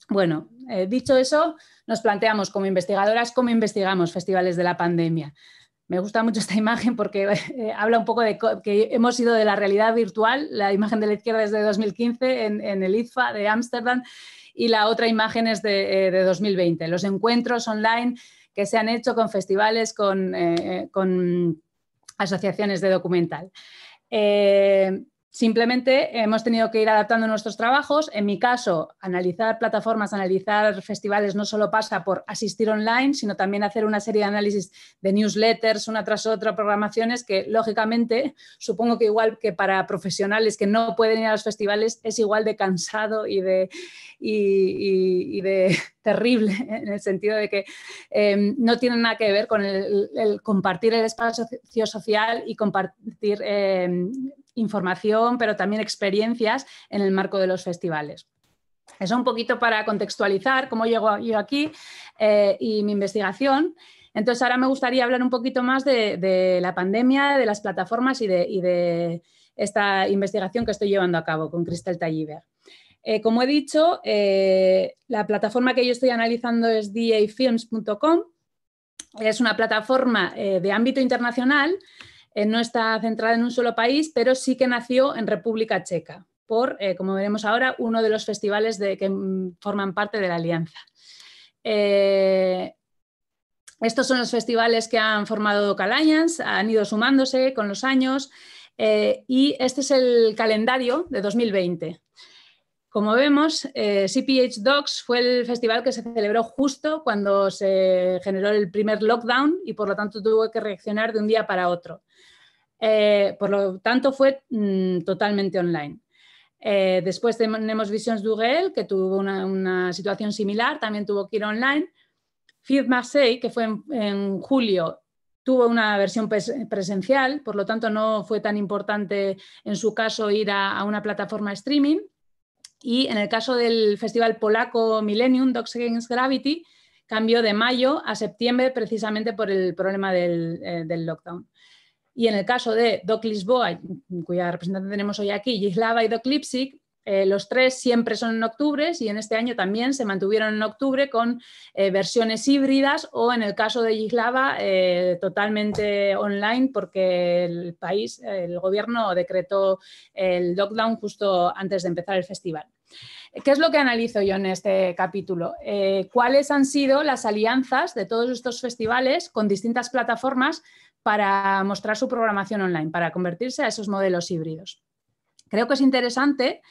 Bueno, dicho eso, nos planteamos como investigadoras cómo investigamos festivales de la pandemia. Me gusta mucho esta imagen porque habla un poco de que hemos ido de la realidad virtual. La imagen de la izquierda es de 2015 en el IDFA de Ámsterdam y la otra imagen es de 2020. Los encuentros online que se han hecho con festivales, con asociaciones de documental. Simplemente hemos tenido que ir adaptando nuestros trabajos. En mi caso, analizar plataformas, analizar festivales no solo pasa por asistir online, sino también hacer una serie de análisis de newsletters, una tras otra, programaciones que, lógicamente, supongo que igual que para profesionales que no pueden ir a los festivales, es igual de cansado y de terrible, en el sentido de que no tiene nada que ver con el compartir el espacio social y compartir información, pero también experiencias en el marco de los festivales. Eso un poquito para contextualizar cómo llego yo aquí y mi investigación. Entonces ahora me gustaría hablar un poquito más de la pandemia, de las plataformas y de esta investigación que estoy llevando a cabo con Christel Talliver. Como he dicho, la plataforma que yo estoy analizando es dafilms.com. Es una plataforma de ámbito internacional. No está centrada en un solo país, pero sí que nació en República Checa por, como veremos ahora, uno de los festivales que forman parte de la alianza. Estos son los festivales que han formado Docal Alliance, han ido sumándose con los años y este es el calendario de 2020. Como vemos, CPH Docs fue el festival que se celebró justo cuando se generó el primer lockdown y por lo tanto tuvo que reaccionar de un día para otro. Por lo tanto fue totalmente online. Después tenemos Visions du Réel, que tuvo una situación similar, también tuvo que ir online. FID Marseille, que fue en julio, tuvo una versión presencial, por lo tanto no fue tan importante en su caso ir a una plataforma streaming. Y en el caso del festival polaco Millennium, Docs Against Gravity, cambió de mayo a septiembre precisamente por el problema del lockdown. Y en el caso de Doc Lisboa, cuya representante tenemos hoy aquí, Jihlava y Doc Leipzig, los tres siempre son en octubre y en este año también se mantuvieron en octubre con versiones híbridas o en el caso de Jihlava totalmente online porque el gobierno decretó el lockdown justo antes de empezar el festival. ¿Qué es lo que analizo yo en este capítulo? ¿Cuáles han sido las alianzas de todos estos festivales con distintas plataformas para mostrar su programación online, para convertirse a esos modelos híbridos. Creo que es interesante.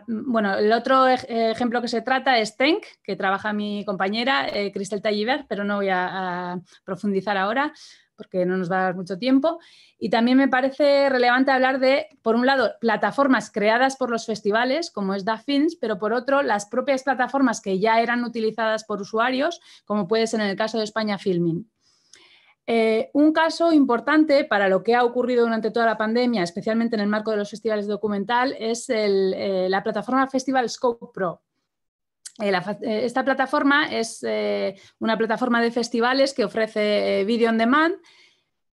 Bueno, el otro ejemplo que se trata es Tenk, que trabaja mi compañera Cristel Talliver, pero no voy a profundizar ahora porque no nos va a dar mucho tiempo. Y también me parece relevante hablar de, por un lado, plataformas creadas por los festivales, como es DaFilms, pero por otro, las propias plataformas que ya eran utilizadas por usuarios, como puede ser en el caso de España Filming. Un caso importante para lo que ha ocurrido durante toda la pandemia, especialmente en el marco de los festivales de documental, es la plataforma Festival Scope Pro. Esta plataforma es una plataforma de festivales que ofrece video on demand,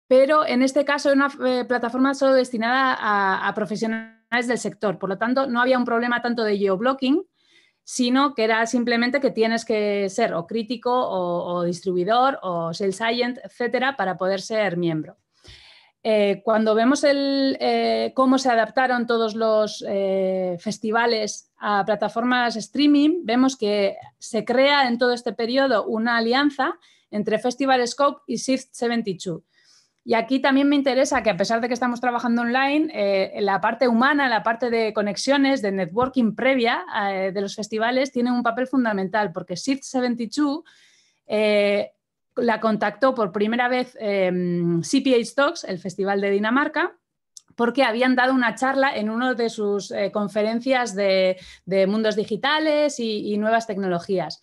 pero en este caso es una plataforma solo destinada a profesionales del sector. Por lo tanto, no había un problema tanto de geoblocking, sino que era simplemente que tienes que ser o crítico o distribuidor o sales agent, etcétera, para poder ser miembro. Cuando vemos cómo se adaptaron todos los festivales a plataformas streaming, vemos que se crea en todo este periodo una alianza entre Festival Scope y Shift72. Y aquí también me interesa que, a pesar de que estamos trabajando online, la parte humana, la parte de conexiones, de networking previa de los festivales, tiene un papel fundamental, porque Shift72 la contactó por primera vez CPH Talks, el Festival de Dinamarca, porque habían dado una charla en una de sus conferencias de mundos digitales y nuevas tecnologías.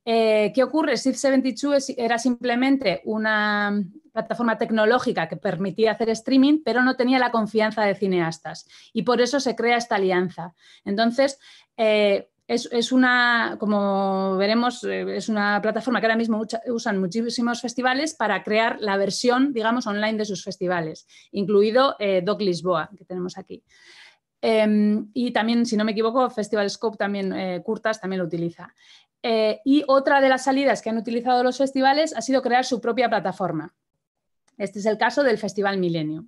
¿Qué ocurre? Shift72 era simplemente una plataforma tecnológica que permitía hacer streaming, pero no tenía la confianza de cineastas, y por eso se crea esta alianza. Entonces, es una, como veremos, es una plataforma que ahora mismo usan muchísimos festivales para crear la versión, digamos, online de sus festivales, incluido Doc Lisboa, que tenemos aquí. Y también, si no me equivoco, Festival Scope también, Curtas también lo utiliza. Y otra de las salidas que han utilizado los festivales ha sido crear su propia plataforma. Este es el caso del Festival Millennium.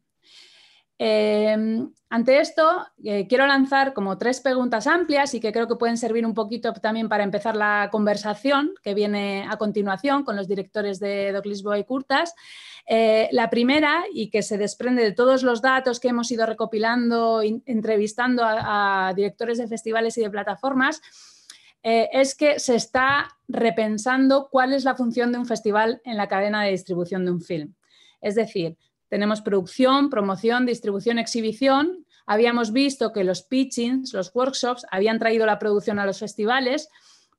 Ante esto, quiero lanzar como 3 preguntas amplias y que creo que pueden servir un poquito también para empezar la conversación que viene a continuación con los directores de Doc Lisboa y Curtas. La primera, y que se desprende de todos los datos que hemos ido recopilando, entrevistando a directores de festivales y de plataformas, es que se está repensando cuál es la función de un festival en la cadena de distribución de un film. Es decir, tenemos producción, promoción, distribución, exhibición. Habíamos visto que los pitchings, los workshops, habían traído la producción a los festivales,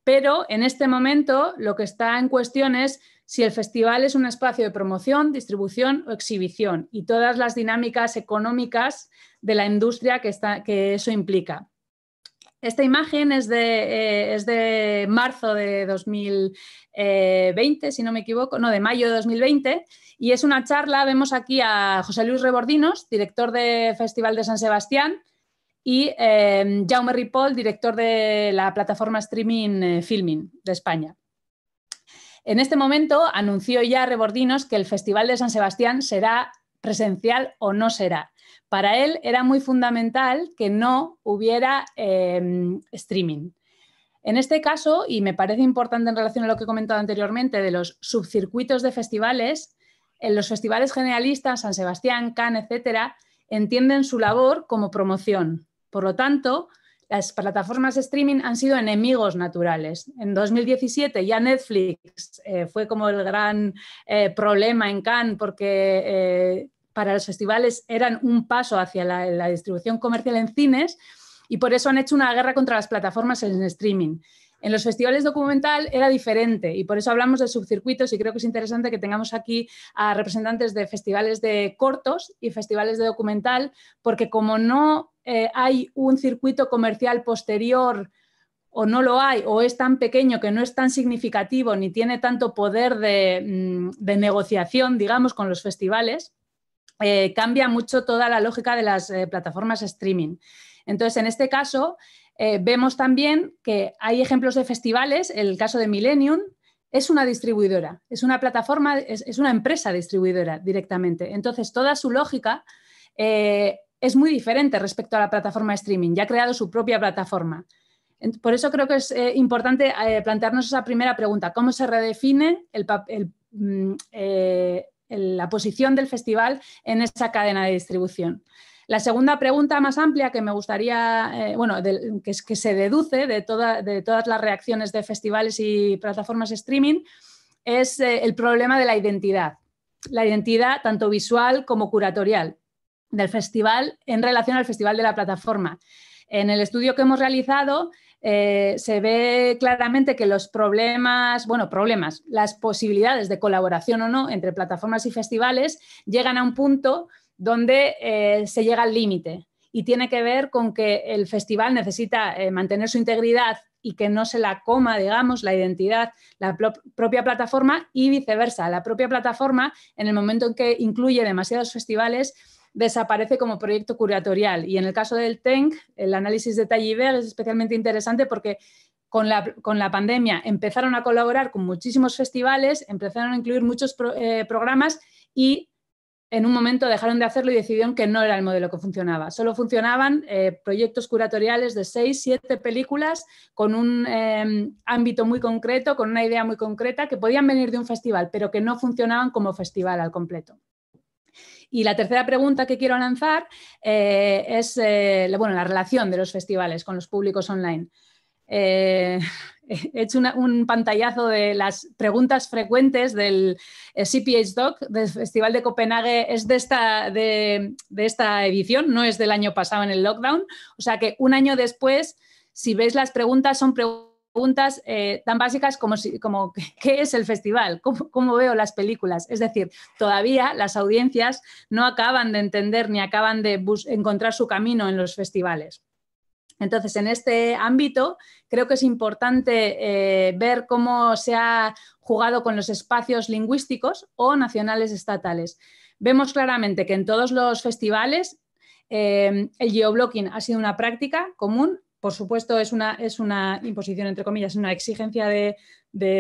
pero en este momento lo que está en cuestión es si el festival es un espacio de promoción, distribución o exhibición, y todas las dinámicas económicas de la industria que eso implica. Esta imagen es de marzo de 2020, si no me equivoco, no, de mayo de 2020, y es una charla. Vemos aquí a José Luis Rebordinos, director del Festival de San Sebastián, y Jaume Ripoll, director de la plataforma streaming Filming de España. En este momento anunció ya Rebordinos que el Festival de San Sebastián será presencial o no será. Para él era muy fundamental que no hubiera streaming. En este caso, y me parece importante en relación a lo que he comentado anteriormente de los subcircuitos de festivales, en los festivales generalistas, San Sebastián, Cannes, etcétera, entienden su labor como promoción. Por lo tanto, las plataformas de streaming han sido enemigos naturales. En 2017 ya Netflix fue como el gran problema en Cannes, porque para los festivales eran un paso hacia la distribución comercial en cines, y por eso han hecho una guerra contra las plataformas en streaming. En los festivales documental era diferente, y por eso hablamos de subcircuitos, y creo que es interesante que tengamos aquí a representantes de festivales de cortos y festivales de documental, porque como no hay un circuito comercial posterior, o no lo hay, o es tan pequeño que no es tan significativo ni tiene tanto poder de negociación, digamos, con los festivales, cambia mucho toda la lógica de las plataformas streaming. Entonces, en este caso, vemos también que hay ejemplos de festivales. El caso de Millennium es una distribuidora, es una plataforma, es una empresa distribuidora directamente. Entonces, toda su lógica es muy diferente respecto a la plataforma de streaming. Ya ha creado su propia plataforma. Por eso creo que es importante plantearnos esa primera pregunta. ¿Cómo se redefine la posición del festival en esa cadena de distribución. La segunda pregunta más amplia que me gustaría, que se deduce de todas las reacciones de festivales y plataformas streaming, es el problema de la identidad tanto visual como curatorial del festival en relación al festival de la plataforma. En el estudio que hemos realizado se ve claramente que los problemas, las posibilidades de colaboración o no entre plataformas y festivales llegan a un punto donde se llega al límite y tiene que ver con que el festival necesita mantener su integridad y que no se la coma, digamos, la identidad, la propia plataforma y viceversa. La propia plataforma, en el momento en que incluye demasiados festivales, desaparece como proyecto curatorial. Y en el caso del TENC, el análisis de Talliver es especialmente interesante porque con la pandemia empezaron a colaborar con muchísimos festivales, empezaron a incluir muchos programas y en un momento dejaron de hacerlo y decidieron que no era el modelo que funcionaba. Solo funcionaban proyectos curatoriales de 6, 7 películas con un ámbito muy concreto, con una idea muy concreta, que podían venir de un festival, pero que no funcionaban como festival al completo. Y la tercera pregunta que quiero lanzar es la relación de los festivales con los públicos online. He hecho un pantallazo de las preguntas frecuentes del CPH Doc del Festival de Copenhague. Es de esta edición, no es del año pasado en el lockdown. O sea que un año después, si veis las preguntas, son preguntas tan básicas como ¿qué es el festival? ¿Cómo veo las películas? Es decir, todavía las audiencias no acaban de entender ni acaban de encontrar su camino en los festivales. Entonces, en este ámbito, creo que es importante ver cómo se ha jugado con los espacios lingüísticos o nacionales estatales. Vemos claramente que en todos los festivales el geoblocking ha sido una práctica común. Por supuesto, es una imposición, entre comillas, una exigencia de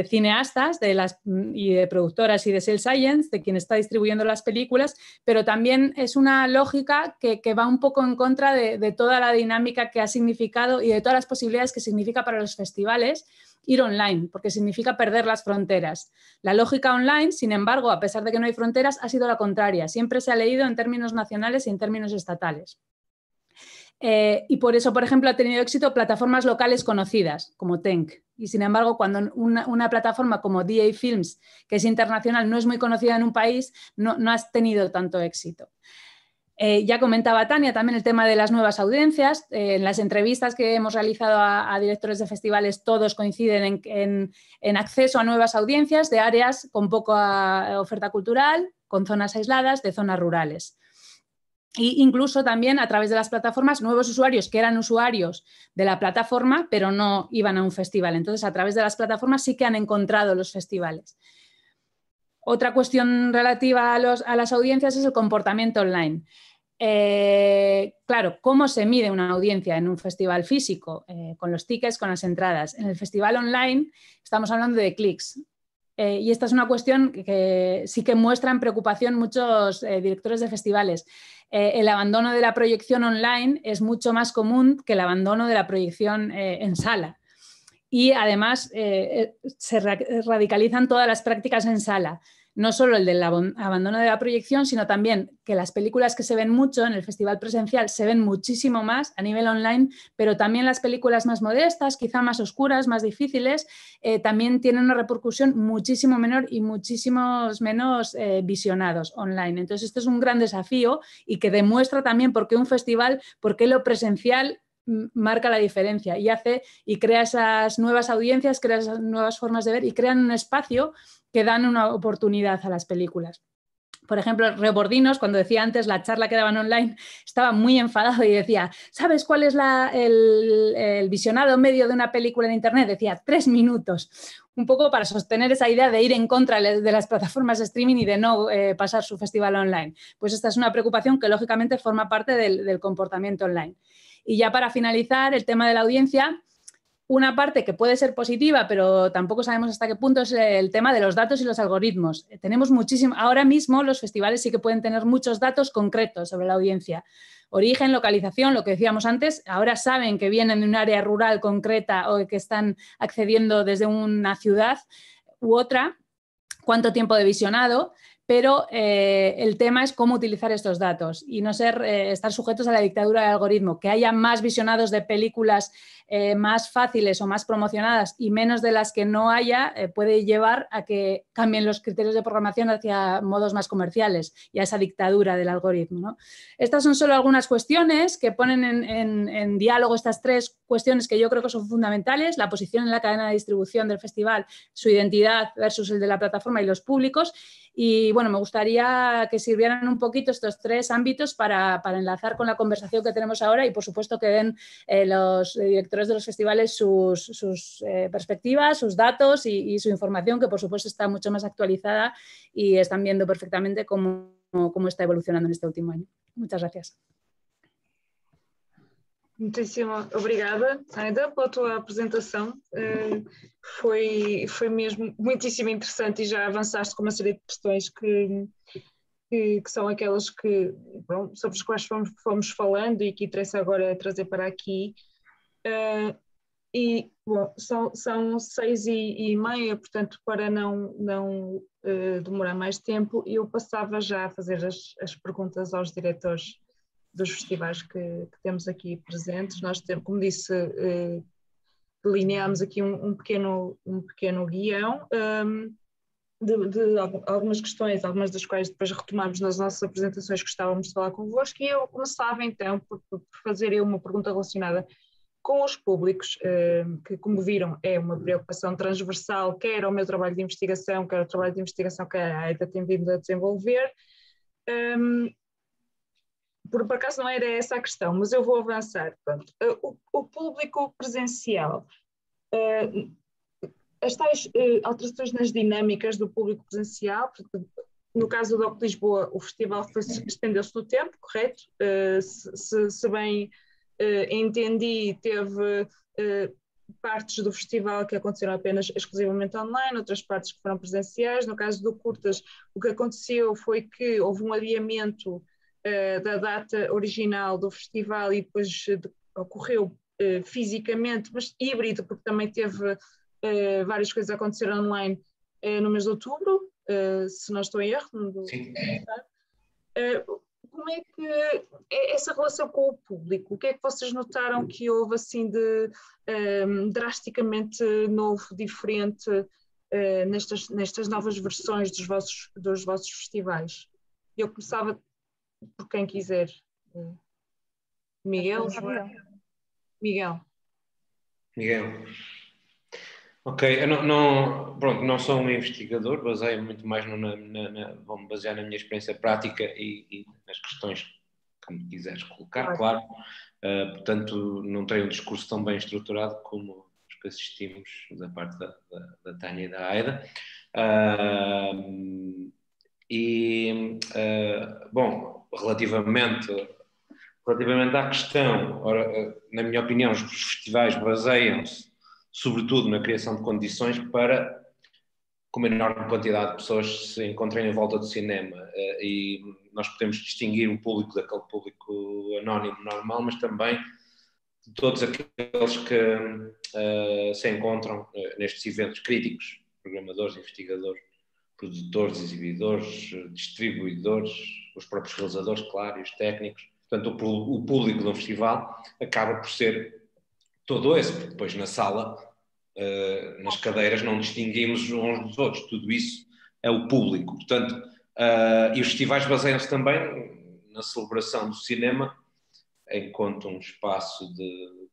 cineastas y de productoras y de Sales Agents, de quien está distribuyendo las películas, pero también es una lógica que va un poco en contra de toda la dinámica que ha significado y de todas las posibilidades que significa para los festivales ir online, porque significa perder las fronteras. La lógica online, sin embargo, a pesar de que no hay fronteras, ha sido la contraria. Siempre se ha leído en términos nacionales y en términos estatales. Y por eso, por ejemplo, ha tenido éxito plataformas locales conocidas, como TENC. Y sin embargo, cuando una plataforma como DA Films, que es internacional, no es muy conocida en un país, no ha tenido tanto éxito. Ya comentaba Tania también el tema de las nuevas audiencias. En las entrevistas que hemos realizado a directores de festivales, todos coinciden en acceso a nuevas audiencias de áreas con poca oferta cultural, con zonas aisladas, de zonas rurales. E incluso también a través de las plataformas, nuevos usuarios que eran usuarios de la plataforma, pero no iban a un festival. Entonces, a través de las plataformas sí que han encontrado los festivales. Otra cuestión relativa a las audiencias es el comportamiento online. Claro, ¿cómo se mide una audiencia en un festival físico? Con los tickets, con las entradas. En el festival online estamos hablando de clics. Y esta es una cuestión que sí que muestran preocupación muchos directores de festivales. El abandono de la proyección online es mucho más común que el abandono de la proyección en sala. Y además se radicalizan todas las prácticas en sala. No solo el del abandono de la proyección, sino también que las películas que se ven mucho en el festival presencial se ven muchísimo más a nivel online, pero también las películas más modestas, quizá más oscuras, más difíciles, también tienen una repercusión muchísimo menor y muchísimos menos visionados online. Entonces, esto es un gran desafío y que demuestra también por qué un festival, por qué lo presencial marca la diferencia y crea esas nuevas audiencias, crea esas nuevas formas de ver y crean un espacio que dan una oportunidad a las películas. Por ejemplo, Rebordinos, cuando decía antes la charla que daban online, estaba muy enfadado y decía, ¿sabes cuál es el visionado medio de una película en internet? Decía 3 minutos, un poco para sostener esa idea de ir en contra de las plataformas de streaming y de no pasar su festival online. Pues esta es una preocupación que lógicamente forma parte del comportamiento online. Y ya para finalizar, el tema de la audiencia, una parte que puede ser positiva, pero tampoco sabemos hasta qué punto, es el tema de los datos y los algoritmos. Tenemos muchísimo, ahora mismo los festivales sí que pueden tener muchos datos concretos sobre la audiencia. Origen, localización, lo que decíamos antes, ahora saben que vienen de un área rural concreta o que están accediendo desde una ciudad u otra, cuánto tiempo de visionado, pero el tema es cómo utilizar estos datos y no estar sujetos a la dictadura del algoritmo, que haya más visionados de películas más fáciles o más promocionadas y menos de las que no haya, puede llevar a que cambien los criterios de programación hacia modos más comerciales y a esa dictadura del algoritmo, ¿no? Estas son solo algunas cuestiones que ponen en diálogo estas tres cuestiones que yo creo que son fundamentales: la posición en la cadena de distribución del festival, su identidad versus el de la plataforma y los públicos. Y bueno, me gustaría que sirvieran un poquito estos tres ámbitos para enlazar con la conversación que tenemos ahora y, por supuesto, que den los directores de los festivales sus perspectivas, sus datos y su información, que por supuesto está mucho más actualizada y están viendo perfectamente cómo está evolucionando en este último año. Muchas gracias. Muitíssimo obrigada, Aida, pela tua apresentação. Foi mesmo muitíssimo interessante e já avançaste com uma série de questões que são aquelas que, bom, sobre as quais fomos falando e que interessa agora trazer para aqui. E, bom, são 6h30, portanto, para não demorar mais tempo, eu passava já a fazer as perguntas aos diretores dos festivais que temos aqui presentes. Nós temos, como disse, delineámos aqui um pequeno guião de algumas questões, algumas das quais depois retomamos nas nossas apresentações que gostávamos de falar convosco, e eu começava então por fazer uma pergunta relacionada com os públicos, que, como viram, é uma preocupação transversal, quer ao meu trabalho de investigação, quer ao trabalho de investigação que a AIDA tem vindo a desenvolver. Por acaso não era essa a questão, mas eu vou avançar. Pronto. O público presencial, as tais alterações nas dinâmicas do público presencial, no caso do Doc de Lisboa, o festival estendeu-se no tempo, correto? Se bem entendi, teve partes do festival que aconteceram apenas exclusivamente online, outras partes que foram presenciais. No caso do Curtas, o que aconteceu foi que houve um adiamento da data original do festival e depois ocorreu fisicamente, mas híbrido, porque também teve várias coisas a acontecer online no mês de outubro, se não estou em erro. Sim. Como é que é essa relação com o público? O que é que vocês notaram que houve assim de drasticamente novo, diferente nestas novas versões dos vossos festivais? Eu começava por quem quiser. Miguel? Miguel. Ok, eu não sou um investigador, baseio muito mais vou-me basear na minha experiência prática e nas questões que me quiseres colocar, claro. Portanto, não tenho um discurso tão bem estruturado como os que assistimos da parte da Tânia e da Aida. Bom, relativamente à questão, na minha opinião, os festivais baseiam-se sobretudo na criação de condições para que uma enorme quantidade de pessoas se encontrem em volta do cinema, e nós podemos distinguir o público daquele público anónimo normal, mas também de todos aqueles que se encontram nestes eventos críticos, programadores, investigadores, produtores, exibidores, distribuidores, os próprios realizadores, claro, e os técnicos. Portanto, o público de um festival acaba por ser todo esse, porque depois na sala, nas cadeiras, não distinguimos uns dos outros. Tudo isso é o público. Portanto, e os festivais baseiam-se também na celebração do cinema enquanto um espaço de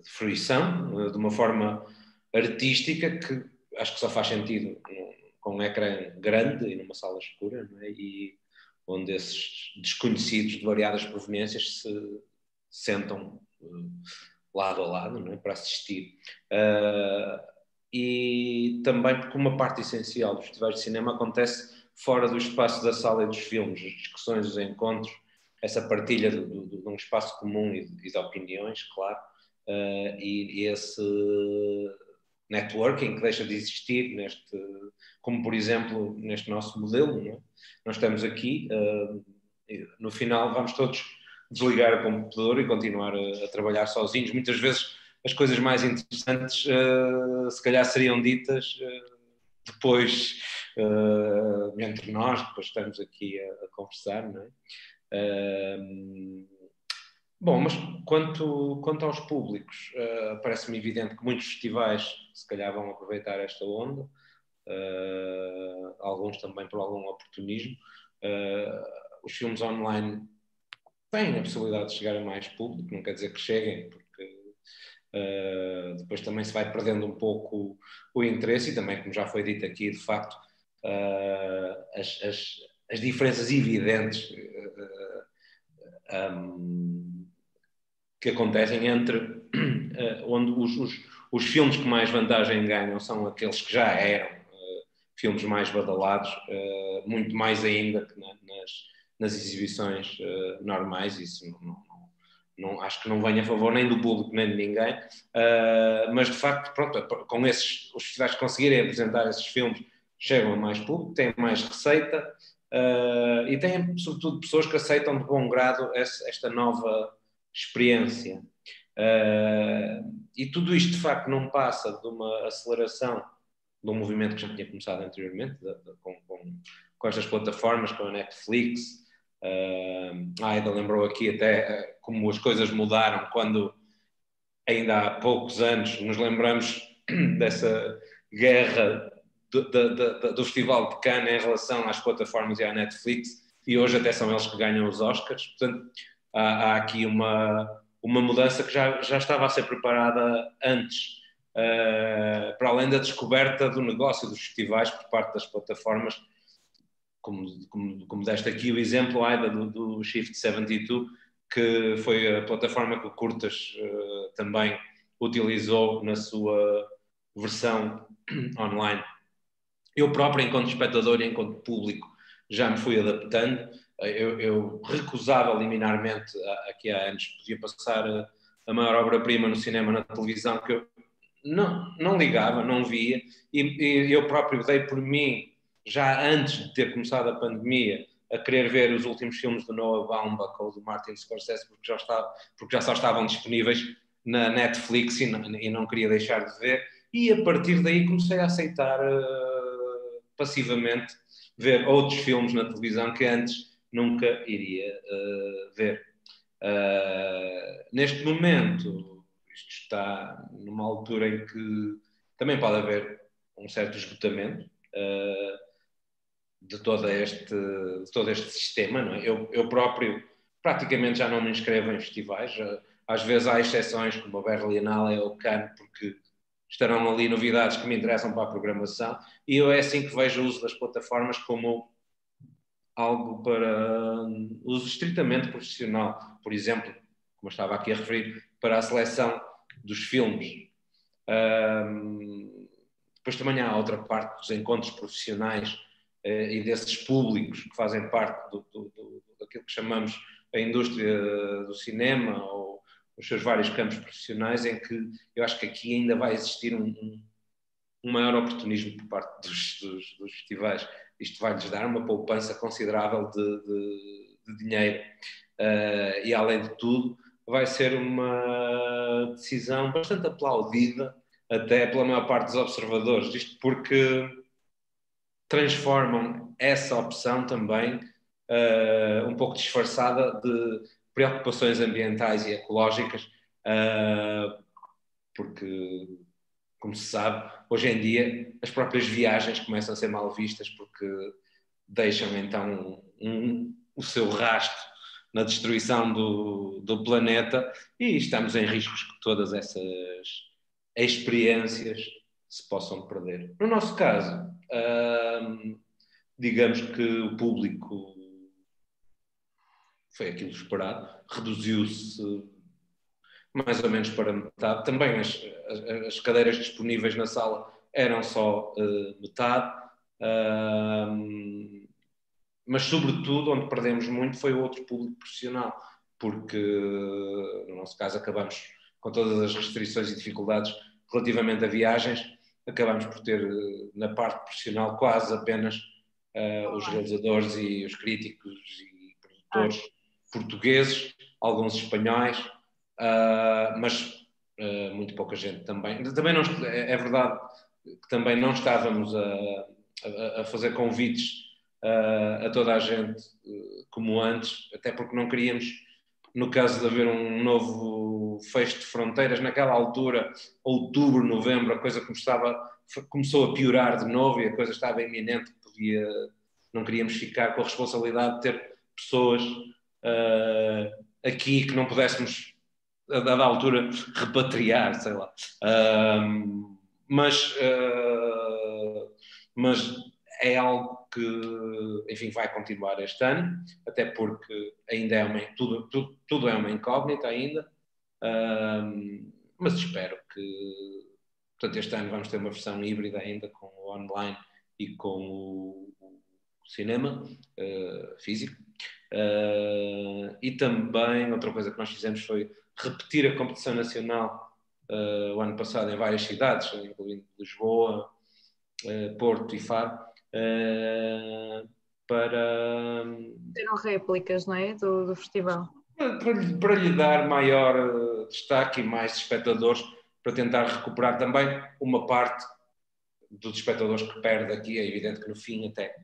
fruição, de uma forma artística que acho que só faz sentido com um ecrã grande e numa sala escura, não é? E onde esses desconhecidos de variadas proveniências se sentam lado a lado, não é? Para assistir. E também porque uma parte essencial dos festivais de cinema acontece fora do espaço da sala e dos filmes, as discussões, os encontros, essa partilha de um espaço comum e de opiniões, claro, e esse networking que deixa de existir como por exemplo neste nosso modelo, não é? Nós estamos aqui, no final vamos todos desligar o computador e continuar a trabalhar sozinhos. Muitas vezes as coisas mais interessantes se calhar seriam ditas depois entre nós, depois estamos aqui a conversar, não é? Bom, mas quanto aos públicos, parece-me evidente que muitos festivais se calhar vão aproveitar esta onda, alguns também por algum oportunismo. Os filmes online têm a possibilidade de chegar a mais público, não quer dizer que cheguem, porque depois também se vai perdendo um pouco o interesse e também, como já foi dito aqui, de facto, as diferenças evidentes que acontecem entre onde os filmes que mais vantagem ganham são aqueles que já eram filmes mais badalados, muito mais ainda que nas exibições normais. Isso não, acho que não vem a favor nem do público nem de ninguém, mas de facto, pronto, com os festivais conseguirem apresentar esses filmes, chegam a mais público, têm mais receita e têm sobretudo pessoas que aceitam de bom grado esta nova experiência. E tudo isto de facto não passa de uma aceleração de um movimento que já tinha começado anteriormente, com estas plataformas, com a Netflix. A Aida lembrou aqui até como as coisas mudaram quando ainda há poucos anos nos lembramos dessa guerra do Festival de Cannes em relação às plataformas e à Netflix, e hoje até são eles que ganham os Oscars. Portanto, há aqui uma mudança que já estava a ser preparada antes, para além da descoberta do negócio dos festivais por parte das plataformas, como deste aqui o exemplo, Aida, do Shift 72, que foi a plataforma que o Curtas também utilizou na sua versão online. Eu próprio, enquanto espectador e enquanto público, já me fui adaptando. Eu recusava liminarmente, aqui há anos, podia passar a maior obra-prima no cinema, na televisão, que eu não ligava, não via, e eu próprio dei por mim, já antes de ter começado a pandemia, a querer ver os últimos filmes do Noah Baumbach ou do Martin Scorsese, porque já só estavam disponíveis na Netflix e não queria deixar de ver, e a partir daí comecei a aceitar passivamente ver outros filmes na televisão que antes nunca iria ver. Neste momento, isto está numa altura em que também pode haver um certo esgotamento de todo este sistema, não é? Eu próprio praticamente já não me inscrevo em festivais. Às vezes há exceções, como a Berlinale ou o Cannes, porque estarão ali novidades que me interessam para a programação, e eu é assim que vejo o uso das plataformas como algo para uso estritamente profissional. Por exemplo, como eu estava aqui a referir, para a seleção dos filmes. Depois também há outra parte dos encontros profissionais e desses públicos que fazem parte daquilo que chamamos a indústria do cinema ou os seus vários campos profissionais, em que eu acho que aqui ainda vai existir um maior oportunismo por parte dos festivais. Isto vai-lhes dar uma poupança considerável de dinheiro. E, além de tudo, vai ser uma decisão bastante aplaudida até pela maior parte dos observadores. Isto porque transformam essa opção também um pouco disfarçada de preocupações ambientais e ecológicas, porque, como se sabe, hoje em dia as próprias viagens começam a ser mal vistas porque deixam então o seu rastro na destruição do planeta, e estamos em riscos que todas essas experiências se possam perder. No nosso caso, digamos que o público foi aquilo esperado, reduziu-se mais ou menos para metade. Também as cadeiras disponíveis na sala eram só metade, mas sobretudo onde perdemos muito foi o outro público profissional, porque no nosso caso acabamos com todas as restrições e dificuldades relativamente a viagens, acabamos por ter na parte profissional quase apenas os realizadores e os críticos e produtores portugueses, alguns espanhóis, mas muito pouca gente também. Também não, é verdade que também não estávamos a fazer convites a toda a gente como antes, até porque não queríamos, no caso de haver um novo fecho de fronteiras, naquela altura, outubro, novembro, a coisa começou a piorar de novo e a coisa estava iminente, não queríamos ficar com a responsabilidade de ter pessoas aqui que não pudéssemos, a dada altura, repatriar, sei lá. Mas é algo que, enfim, vai continuar este ano, até porque ainda tudo é uma incógnita ainda, mas espero que, portanto, este ano vamos ter uma versão híbrida ainda com o online e com o cinema físico. E também outra coisa que nós fizemos foi repetir a competição nacional o ano passado em várias cidades, incluindo Lisboa, Porto e Faro, para... Terão réplicas, não é? Do festival. Para lhe dar maior destaque e mais espectadores, para tentar recuperar também uma parte dos espectadores que perde aqui. É evidente que no fim até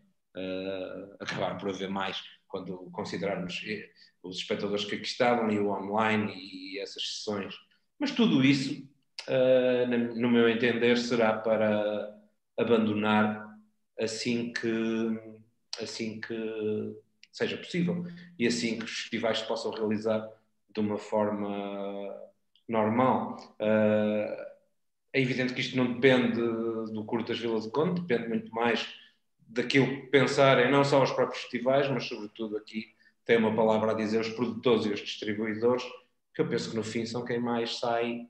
acabaram por haver mais, quando considerarmos os espectadores que aqui estavam e o online e essas sessões. Mas tudo isso, no meu entender, será para abandonar assim que seja possível e assim que os festivais se possam realizar de uma forma normal. É evidente que isto não depende do Curtas Vila do Conde, depende muito mais daquilo que pensarem não só os próprios festivais, mas sobretudo aqui tem uma palavra a dizer os produtores e os distribuidores, que eu penso que no fim são quem mais sai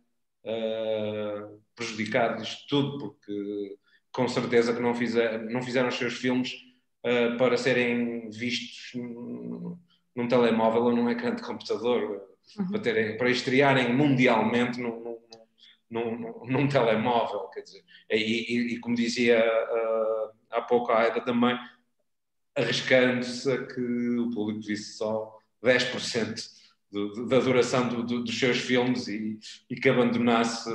prejudicado disto tudo, porque com certeza que não fizeram os seus filmes para serem vistos num telemóvel ou num ecrã de computador, para estrearem mundialmente num telemóvel, quer dizer, e como dizia há pouco a Aida também, arriscando-se a que o público visse só 10% da duração dos seus filmes e que abandonasse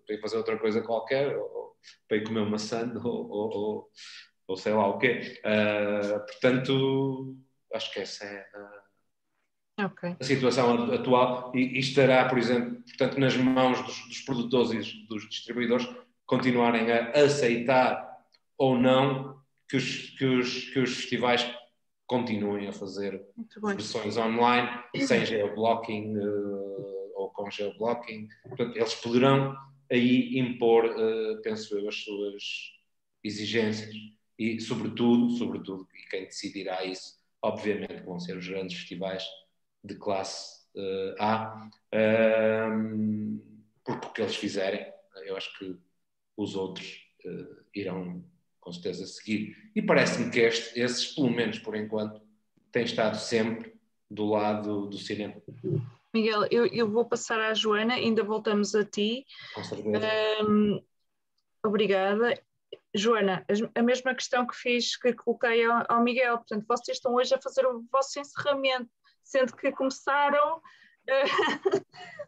para ir fazer outra coisa qualquer, ou para ir comer uma maçã, ou sei lá o quê. Portanto, acho que essa é a situação atual e estará, por exemplo, portanto, nas mãos dos produtores e dos distribuidores continuarem a aceitar ou não que os festivais continuem a fazer versões online sem geoblocking ou com geoblocking. Portanto, eles poderão aí impor, penso eu, as suas exigências e, sobretudo, e quem decidirá isso, obviamente, vão ser os grandes festivais de classe A, porque o que eles fizerem, eu acho que os outros irão com certeza seguir. E parece-me que esses, pelo menos por enquanto, têm estado sempre do lado do cinema. Miguel, eu vou passar à Joana, ainda voltamos a ti. Com certeza. Obrigada. Joana, a mesma questão que coloquei ao Miguel, portanto, vocês estão hoje a fazer o vosso encerramento, sendo que começaram,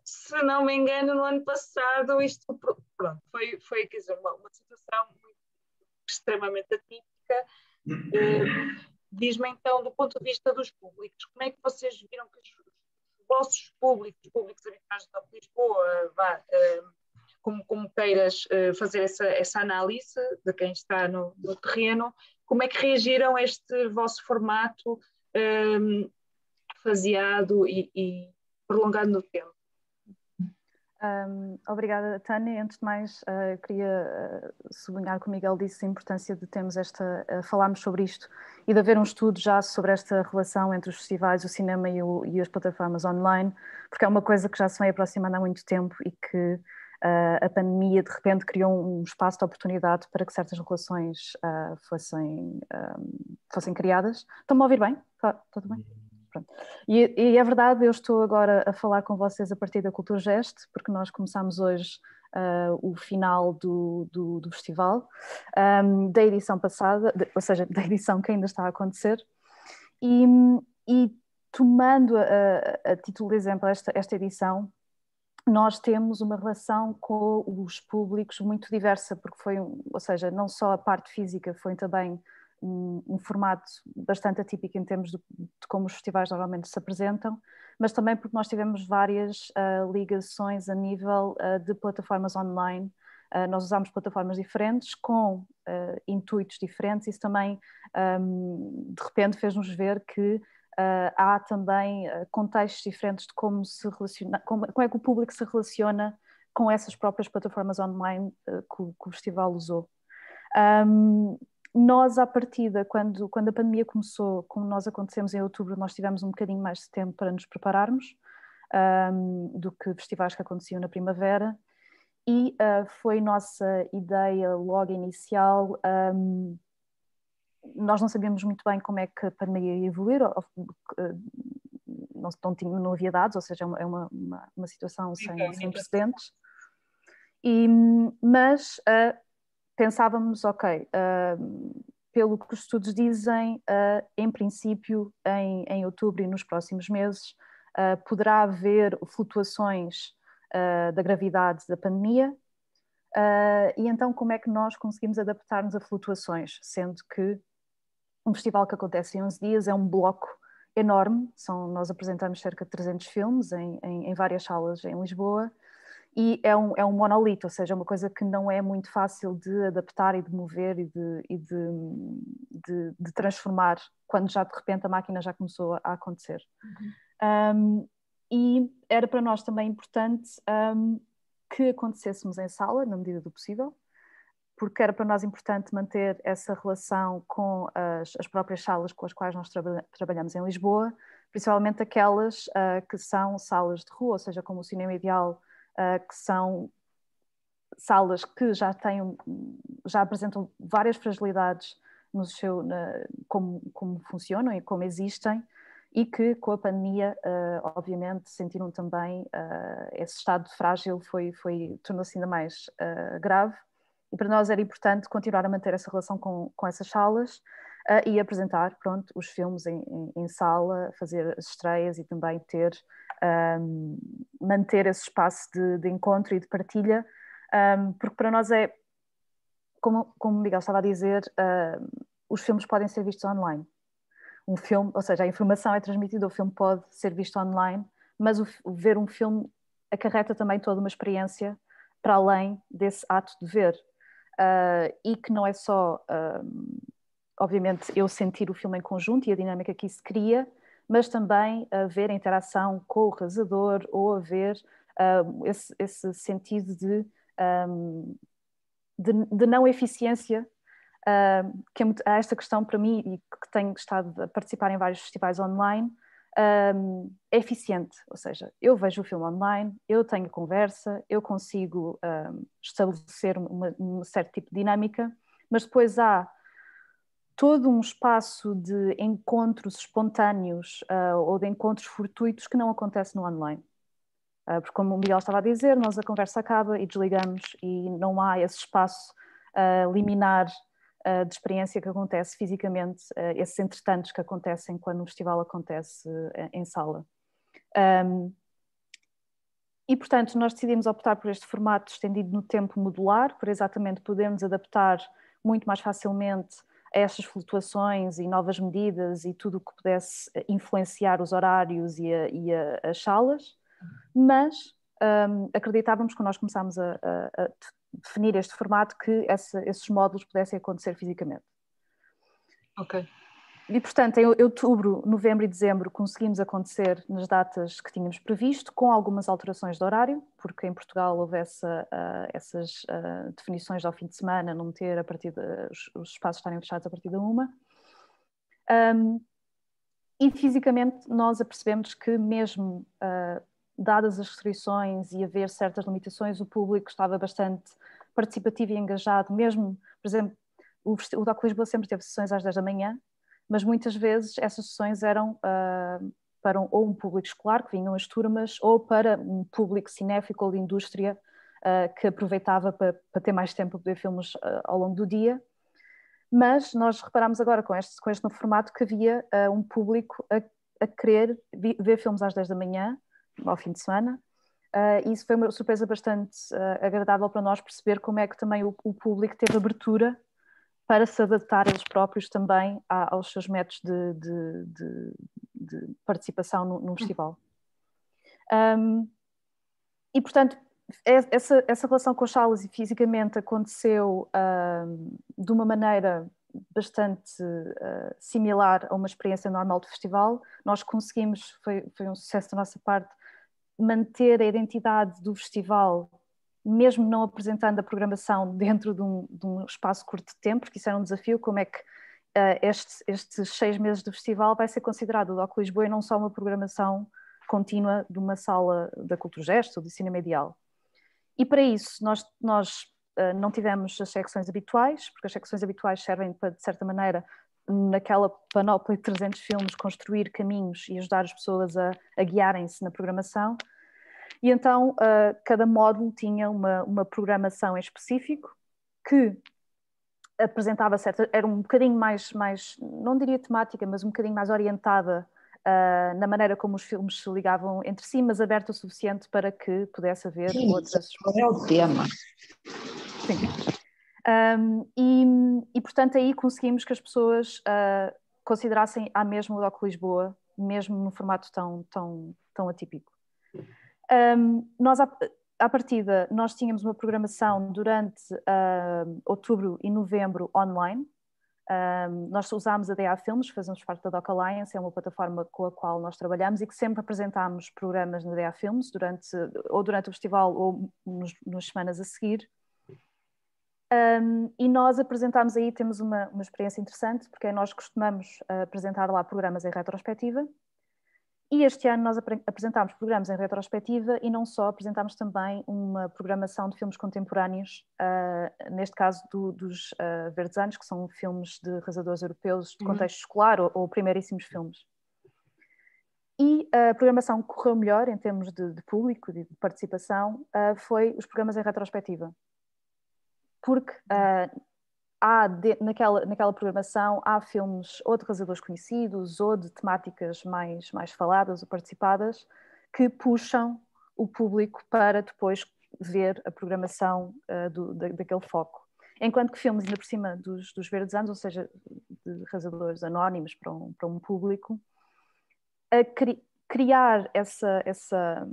se não me engano, no ano passado, isto pronto, foi quer dizer, uma situação extremamente atípica. Diz-me então, do ponto de vista dos públicos, como é que vocês viram que os vossos públicos habituais de Lisboa, como queiras fazer essa análise de quem está no terreno, como é que reagiram a este vosso formato faseado e prolongado no tempo? Obrigada, Tânia. Antes de mais, queria sublinhar que o Miguel disse a importância de termos falarmos sobre isto e de haver um estudo já sobre esta relação entre os festivais, o cinema e as plataformas online, porque é uma coisa que já se vem aproximando há muito tempo e que a pandemia de repente criou um espaço de oportunidade para que certas relações fossem criadas. Estão-me a ouvir bem? Está tudo bem? Pronto. E é verdade, eu estou agora a falar com vocês a partir da Culturgest, porque nós começamos hoje o final do festival, da edição passada, ou seja, da edição que ainda está a acontecer, e tomando a título de exemplo esta edição, nós temos uma relação com os públicos muito diversa, porque ou seja, não só a parte física, foi também um formato bastante atípico em termos de como os festivais normalmente se apresentam, mas também porque nós tivemos várias ligações a nível de plataformas online. Nós usámos plataformas diferentes, com intuitos diferentes. Isso também, de repente, fez-nos ver que há também contextos diferentes de como se relaciona, como é que o público se relaciona com essas próprias plataformas online que o festival usou. Nós, à partida, quando a pandemia começou, como nós acontecemos em outubro, nós tivemos um bocadinho mais de tempo para nos prepararmos do que festivais que aconteciam na primavera, e foi nossa ideia logo inicial. Nós não sabíamos muito bem como é que a pandemia ia evoluir, não havia dados, ou seja, é uma situação sem precedentes. Mas pensávamos, ok, pelo que os estudos dizem, em princípio, em outubro e nos próximos meses, poderá haver flutuações da gravidade da pandemia, e então como é que nós conseguimos adaptar-nos a flutuações, sendo que um festival que acontece em 11 dias é um bloco enorme, nós apresentamos cerca de 300 filmes em várias salas em Lisboa, e é um monolito, ou seja, é uma coisa que não é muito fácil de adaptar e de mover e de transformar quando já de repente a máquina já começou a acontecer. E era para nós também importante que acontecêssemos em sala, na medida do possível, porque era para nós importante manter essa relação com as próprias salas com as quais nós trabalhamos em Lisboa, principalmente aquelas que são salas de rua, ou seja, como o Cinema Ideal, que são salas que já apresentam várias fragilidades como funcionam e como existem, e que com a pandemia, obviamente, sentiram também esse estado frágil, tornou-se ainda mais grave, e para nós era importante continuar a manter essa relação com essas salas e apresentar, os filmes em sala, fazer as estreias e também manter esse espaço de encontro e de partilha, porque para nós como o Miguel estava a dizer, os filmes podem ser vistos online. Um filme, ou seja, a informação é transmitida, o filme pode ser visto online, mas ver um filme acarreta também toda uma experiência para além desse ato de ver, e que não é só, obviamente, eu sentir o filme em conjunto e a dinâmica que isso cria, mas também haver a interação com o realizador, ou haver esse sentido de não eficiência, que há esta questão para mim, e que tenho estado a participar em vários festivais online, é eficiente, ou seja, eu vejo o filme online, eu tenho conversa, eu consigo estabelecer um certo tipo de dinâmica, mas depois há todo um espaço de encontros espontâneos ou de encontros fortuitos que não acontece no online. Porque, como o Miguel estava a dizer, a conversa acaba e desligamos, e não há esse espaço liminar de experiência que acontece fisicamente, esses entretantos que acontecem quando o festival acontece em sala. E, portanto, nós decidimos optar por este formato estendido no tempo modular, por exatamente podermos adaptar muito mais facilmente a estas flutuações e novas medidas e tudo o que pudesse influenciar os horários e as salas, mas acreditávamos, quando nós começámos a definir este formato, que esses módulos pudessem acontecer fisicamente. Ok. E, portanto, em outubro, novembro e dezembro conseguimos acontecer nas datas que tínhamos previsto, com algumas alterações de horário, porque em Portugal houve essas definições ao fim de semana, não ter os espaços estarem fechados a partir da 1. E fisicamente nós apercebemos que mesmo dadas as restrições e haver certas limitações, o público estava bastante participativo e engajado, mesmo, por exemplo, o DOC Lisboa sempre teve sessões às 10 da manhã, mas muitas vezes essas sessões eram para ou um público escolar, que vinham as turmas, ou para um público cinéfilo ou de indústria, que aproveitava para ter mais tempo para ver filmes ao longo do dia. Mas nós reparámos agora com este novo formato que havia um público a querer ver filmes às 10 da manhã, ao fim de semana, E isso foi uma surpresa bastante agradável para nós perceber como é que também o público teve abertura para se adaptar eles próprios também aos seus métodos de participação no festival. E, portanto, essa relação com as salas e fisicamente aconteceu de uma maneira bastante similar a uma experiência normal de festival. Nós conseguimos, foi um sucesso da nossa parte, manter a identidade do festival, mesmo não apresentando a programação dentro de um espaço curto de tempo, porque isso era um desafio, como é que estes 6 meses do festival vai ser considerado o DOC Lisboa e não só uma programação contínua de uma sala da Culturgesto ou do Cinema Ideal. E para isso nós não tivemos as secções habituais, porque as secções habituais servem para, de certa maneira, naquela panóplia de 300 filmes, construir caminhos e ajudar as pessoas a guiarem-se na programação. E então cada módulo tinha uma programação em específico que apresentava era um bocadinho mais, não diria temática, mas um bocadinho mais orientada na maneira como os filmes se ligavam entre si, mas aberta o suficiente para que pudesse haver outras... Qual é o tema? Sim. E portanto aí conseguimos que as pessoas considerassem à mesma o DOC Lisboa, mesmo no formato tão atípico. Nós, à partida, nós tínhamos uma programação durante outubro e novembro online. Nós usámos a DA Filmes, fazemos parte da DOC Alliance, é uma plataforma com a qual nós trabalhamos e que sempre apresentámos programas na DA Filmes, durante o festival ou nas semanas a seguir. E nós apresentámos aí, temos uma experiência interessante, porque nós costumamos apresentar lá programas em retrospectiva. E este ano nós apresentámos programas em retrospectiva e não só, apresentámos também uma programação de filmes contemporâneos, neste caso dos Verdes Anos, que são filmes de realizadores europeus de contexto escolar ou primeiríssimos filmes. E a programação que correu melhor em termos de público, de participação, foi os programas em retrospectiva. Porque naquela programação há filmes ou de realizadores conhecidos ou de temáticas mais faladas ou participadas que puxam o público para depois ver a programação daquele foco. Enquanto que filmes, ainda por cima dos Verdes Anos, ou seja, de realizadores anónimos para um público, criar essa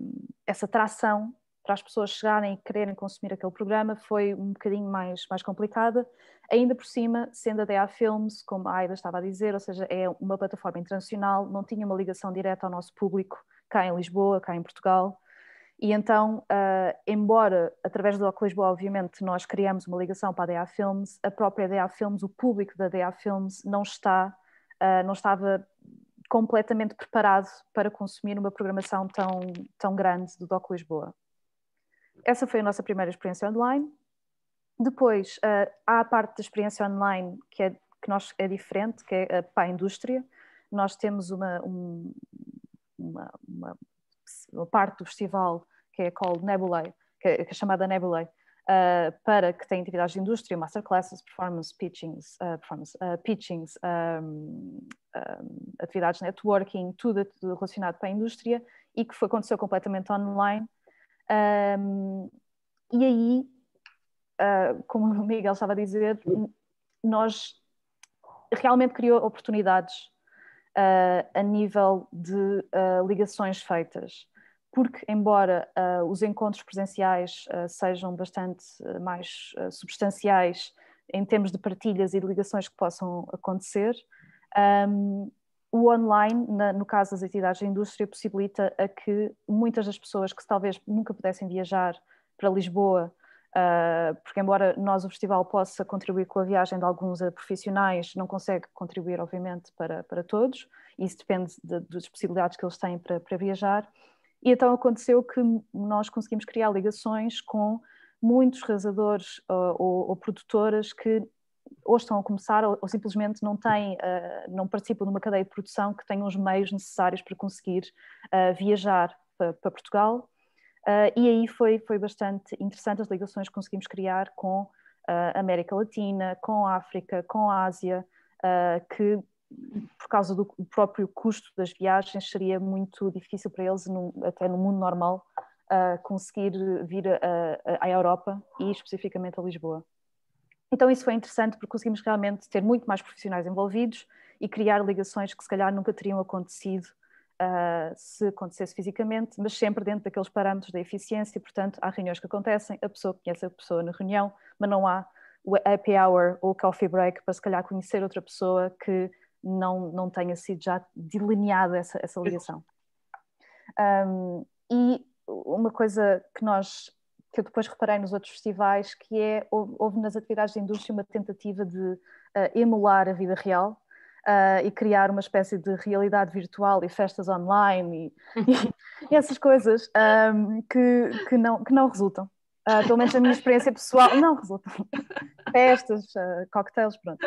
atração para as pessoas chegarem e quererem consumir aquele programa foi um bocadinho mais complicada. Ainda por cima, sendo a DA Filmes, como a Aida estava a dizer, ou seja, é uma plataforma internacional, não tinha uma ligação direta ao nosso público cá em Lisboa, cá em Portugal. E então, embora através do DOC Lisboa, obviamente, nós criamos uma ligação para a DA Filmes, a própria DA Filmes, o público da DA Filmes não estava completamente preparado para consumir uma programação tão grande do DOC Lisboa. Essa foi a nossa primeira experiência online. Depois, há a parte da experiência online que é diferente, que é para a indústria. Nós temos uma parte do festival que é called Nebulae, que é chamada Nebulae, para que tem atividades de indústria, masterclasses, performance, pitchings, atividades de networking, tudo relacionado para a indústria e que aconteceu completamente online. E aí, como o Miguel estava a dizer, nós realmente criou oportunidades a nível de ligações feitas, porque embora os encontros presenciais sejam bastante mais substanciais em termos de partilhas e de ligações que possam acontecer, o online, no caso das atividades da indústria, possibilita a que muitas das pessoas que talvez nunca pudessem viajar para Lisboa, porque embora o festival possa contribuir com a viagem de alguns profissionais, não consegue contribuir, obviamente, para todos, e isso depende das possibilidades que eles têm para viajar. E então aconteceu que nós conseguimos criar ligações com muitos realizadores ou produtoras que ou estão a começar ou simplesmente não participam de uma cadeia de produção que tenham os meios necessários para conseguir viajar para Portugal. E aí foi bastante interessante as ligações que conseguimos criar com a América Latina, com a África, com a Ásia, que por causa do próprio custo das viagens seria muito difícil para eles, até no mundo normal, conseguir vir à Europa e especificamente a Lisboa. Então isso foi interessante porque conseguimos realmente ter muito mais profissionais envolvidos e criar ligações que se calhar nunca teriam acontecido se acontecesse fisicamente, mas sempre dentro daqueles parâmetros da eficiência. Portanto, há reuniões que acontecem, a pessoa conhece a pessoa na reunião, mas não há o happy hour ou o coffee break para se calhar conhecer outra pessoa que não tenha sido já delineada essa ligação. E uma coisa que eu depois reparei nos outros festivais, que houve nas atividades da indústria uma tentativa de emular a vida real e criar uma espécie de realidade virtual e festas online e essas coisas que não resultam. Pelo menos a minha experiência pessoal, não resultam. Festas, cocktails, pronto.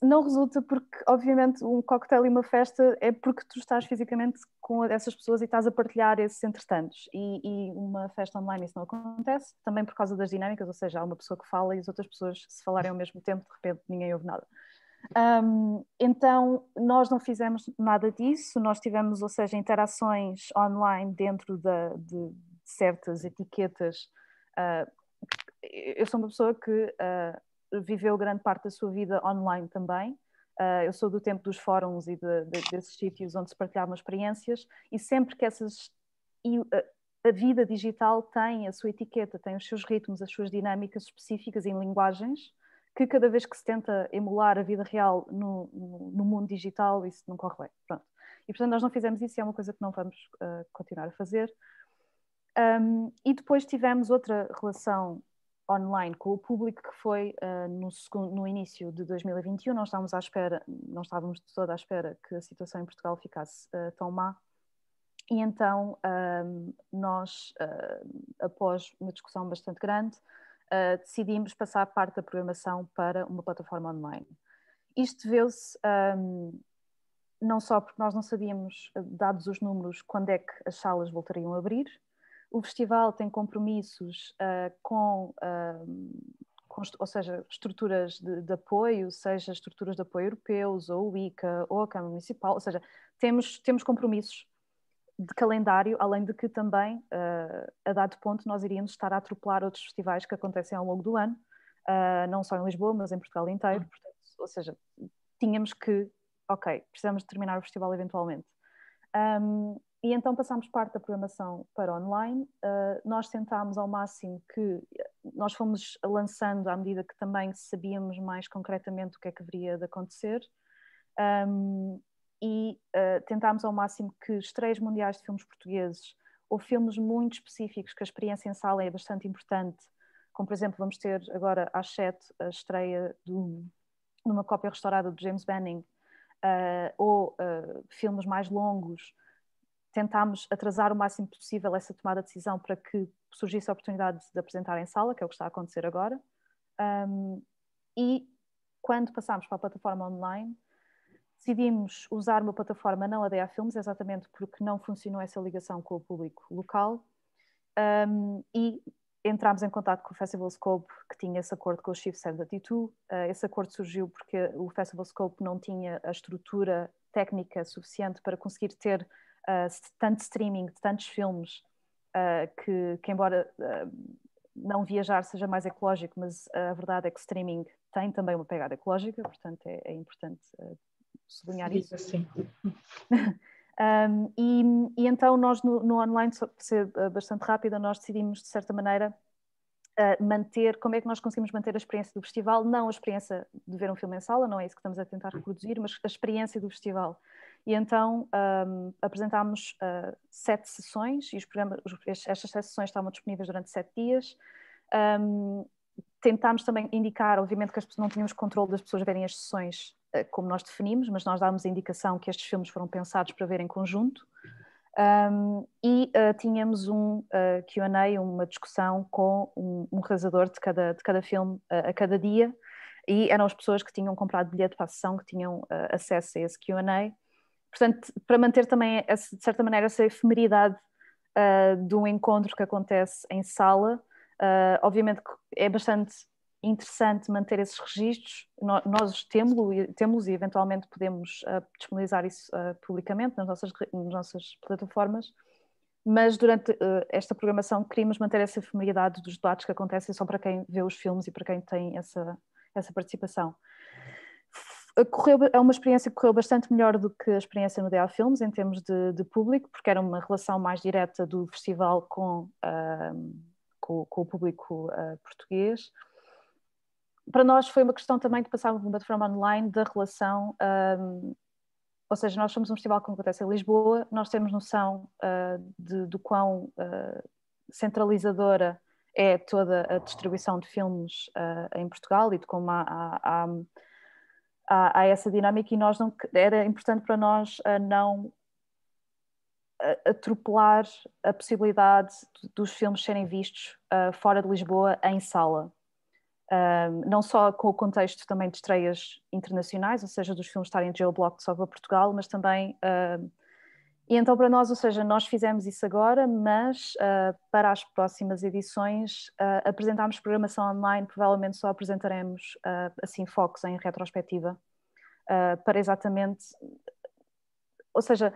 Não resulta porque, obviamente, um cocktail e uma festa é porque tu estás fisicamente com essas pessoas e estás a partilhar esses entretantos. E uma festa online isso não acontece, também por causa das dinâmicas, ou seja, há uma pessoa que fala e as outras pessoas, se falarem ao mesmo tempo, de repente ninguém ouve nada. Então, nós não fizemos nada disso, nós tivemos, ou seja, interações online dentro de certas etiquetas. Eu sou uma pessoa que viveu grande parte da sua vida online também. Eu sou do tempo dos fóruns e desses sítios onde se partilhavam experiências, e sempre que a vida digital tem a sua etiqueta, tem os seus ritmos, as suas dinâmicas específicas em linguagens, que cada vez que se tenta emular a vida real no mundo digital, isso não corre bem. Pronto. E portanto nós não fizemos isso e é uma coisa que não vamos continuar a fazer. E depois tivemos outra relação online com o público que foi no início de 2021. Não estávamos toda à espera que a situação em Portugal ficasse tão má. E então nós, após uma discussão bastante grande, decidimos passar parte da programação para uma plataforma online. Isto veio-se não só porque nós não sabíamos, dados os números, quando é que as salas voltariam a abrir. O festival tem compromissos ou seja, estruturas de apoio, seja estruturas de apoio europeus, ou o ICA, ou a Câmara Municipal, ou seja, temos compromissos de calendário, além de que também, a dado ponto, nós iríamos estar a atropelar outros festivais que acontecem ao longo do ano, não só em Lisboa, mas em Portugal inteiro. Portanto, ou seja, tínhamos que, precisamos de terminar o festival eventualmente. E então passámos parte da programação para online. Nós tentámos ao máximo nós fomos lançando à medida que também sabíamos mais concretamente o que é que haveria de acontecer. E tentámos ao máximo que estreias mundiais de filmes portugueses ou filmes muito específicos, que a experiência em sala é bastante importante, como por exemplo vamos ter agora às 7 a estreia de uma cópia restaurada de James Banning, ou filmes mais longos. Tentámos atrasar o máximo possível essa tomada de decisão para que surgisse a oportunidade de apresentar em sala, que é o que está a acontecer agora. E quando passámos para a plataforma online, decidimos usar uma plataforma não a DA Filmes, exatamente porque não funcionou essa ligação com o público local, e entramos em contato com o Festival Scope, que tinha esse acordo com o Chief 72. Esse acordo surgiu porque o Festival Scope não tinha a estrutura técnica suficiente para conseguir ter tanto streaming de tantos filmes, que embora não viajar seja mais ecológico, mas a verdade é que streaming tem também uma pegada ecológica, portanto é importante sublinhar isso. Sim. E então nós no online, só para ser bastante rápida, nós decidimos de certa maneira como é que nós conseguimos manter a experiência do festival, não a experiência de ver um filme em sala, não é isso que estamos a tentar reproduzir, mas a experiência do festival. E então apresentámos 7 sessões, e estas 7 sessões estavam disponíveis durante 7 dias. Tentámos também indicar, obviamente que as pessoas não tínhamos controle das pessoas verem as sessões como nós definimos, mas nós dávamos a indicação que estes filmes foram pensados para ver em conjunto. Tínhamos um Q&A, uma discussão com um realizador de cada filme a cada dia, e eram as pessoas que tinham comprado bilhete para a sessão que tinham acesso a esse Q&A. Portanto, para manter também, de certa maneira, essa efemeridade de um encontro que acontece em sala. Obviamente que é bastante interessante manter esses registros. Nós temos e eventualmente podemos disponibilizar isso publicamente nas nossas plataformas, mas durante esta programação queríamos manter essa efemeridade dos debates que acontecem só para quem vê os filmes e para quem tem essa participação. É uma experiência que correu bastante melhor do que a experiência no DA Filmes em termos de público, porque era uma relação mais direta do festival com o público português. Para nós foi uma questão também de passar uma plataforma online da relação, ou seja, nós somos um festival que acontece em Lisboa, nós temos noção do quão centralizadora é toda a distribuição de filmes em Portugal e de como há essa dinâmica, e era importante para nós não atropelar a possibilidade dos filmes serem vistos fora de Lisboa em sala. Não só com o contexto também de estreias internacionais, ou seja, dos filmes estarem geoblocked só para Portugal, mas também... E então para nós, ou seja, nós fizemos isso agora, mas para as próximas edições apresentámos programação online, provavelmente só apresentaremos assim focos em retrospectiva, para exatamente... Ou seja...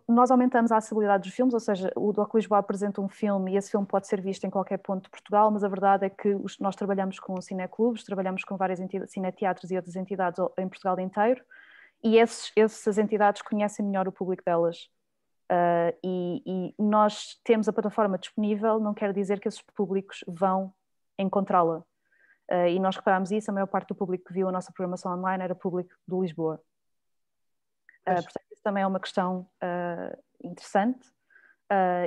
nós aumentamos a acessibilidade dos filmes, ou seja, o DOC Lisboa apresenta um filme e esse filme pode ser visto em qualquer ponto de Portugal, mas a verdade é que nós trabalhamos com cineclubes, trabalhamos com várias cineteatros e outras entidades em Portugal inteiro, e essas entidades conhecem melhor o público delas. E nós temos a plataforma disponível, não quer dizer que esses públicos vão encontrá-la. E nós reparámos isso, a maior parte do público que viu a nossa programação online era público de Lisboa. Portanto, isso também é uma questão interessante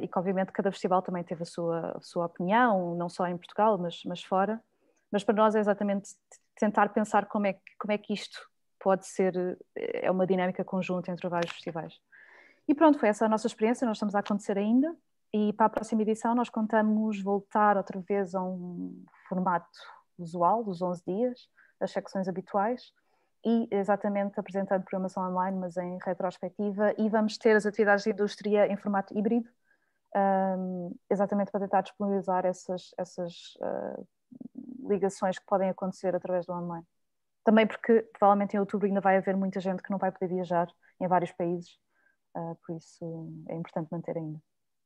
e que obviamente cada festival também teve a sua opinião, não só em Portugal, mas fora. Mas para nós é exatamente tentar pensar como é que isto pode ser, é uma dinâmica conjunta entre vários festivais. E pronto, foi essa a nossa experiência, nós estamos a acontecer ainda, e para a próxima edição nós contamos voltar outra vez a um formato usual, dos 11 dias, as secções habituais, e exatamente apresentando programação online, mas em retrospectiva, e vamos ter as atividades de indústria em formato híbrido, exatamente para tentar disponibilizar essas ligações que podem acontecer através do online. Também porque provavelmente em outubro ainda vai haver muita gente que não vai poder viajar em vários países, por isso é importante manter ainda.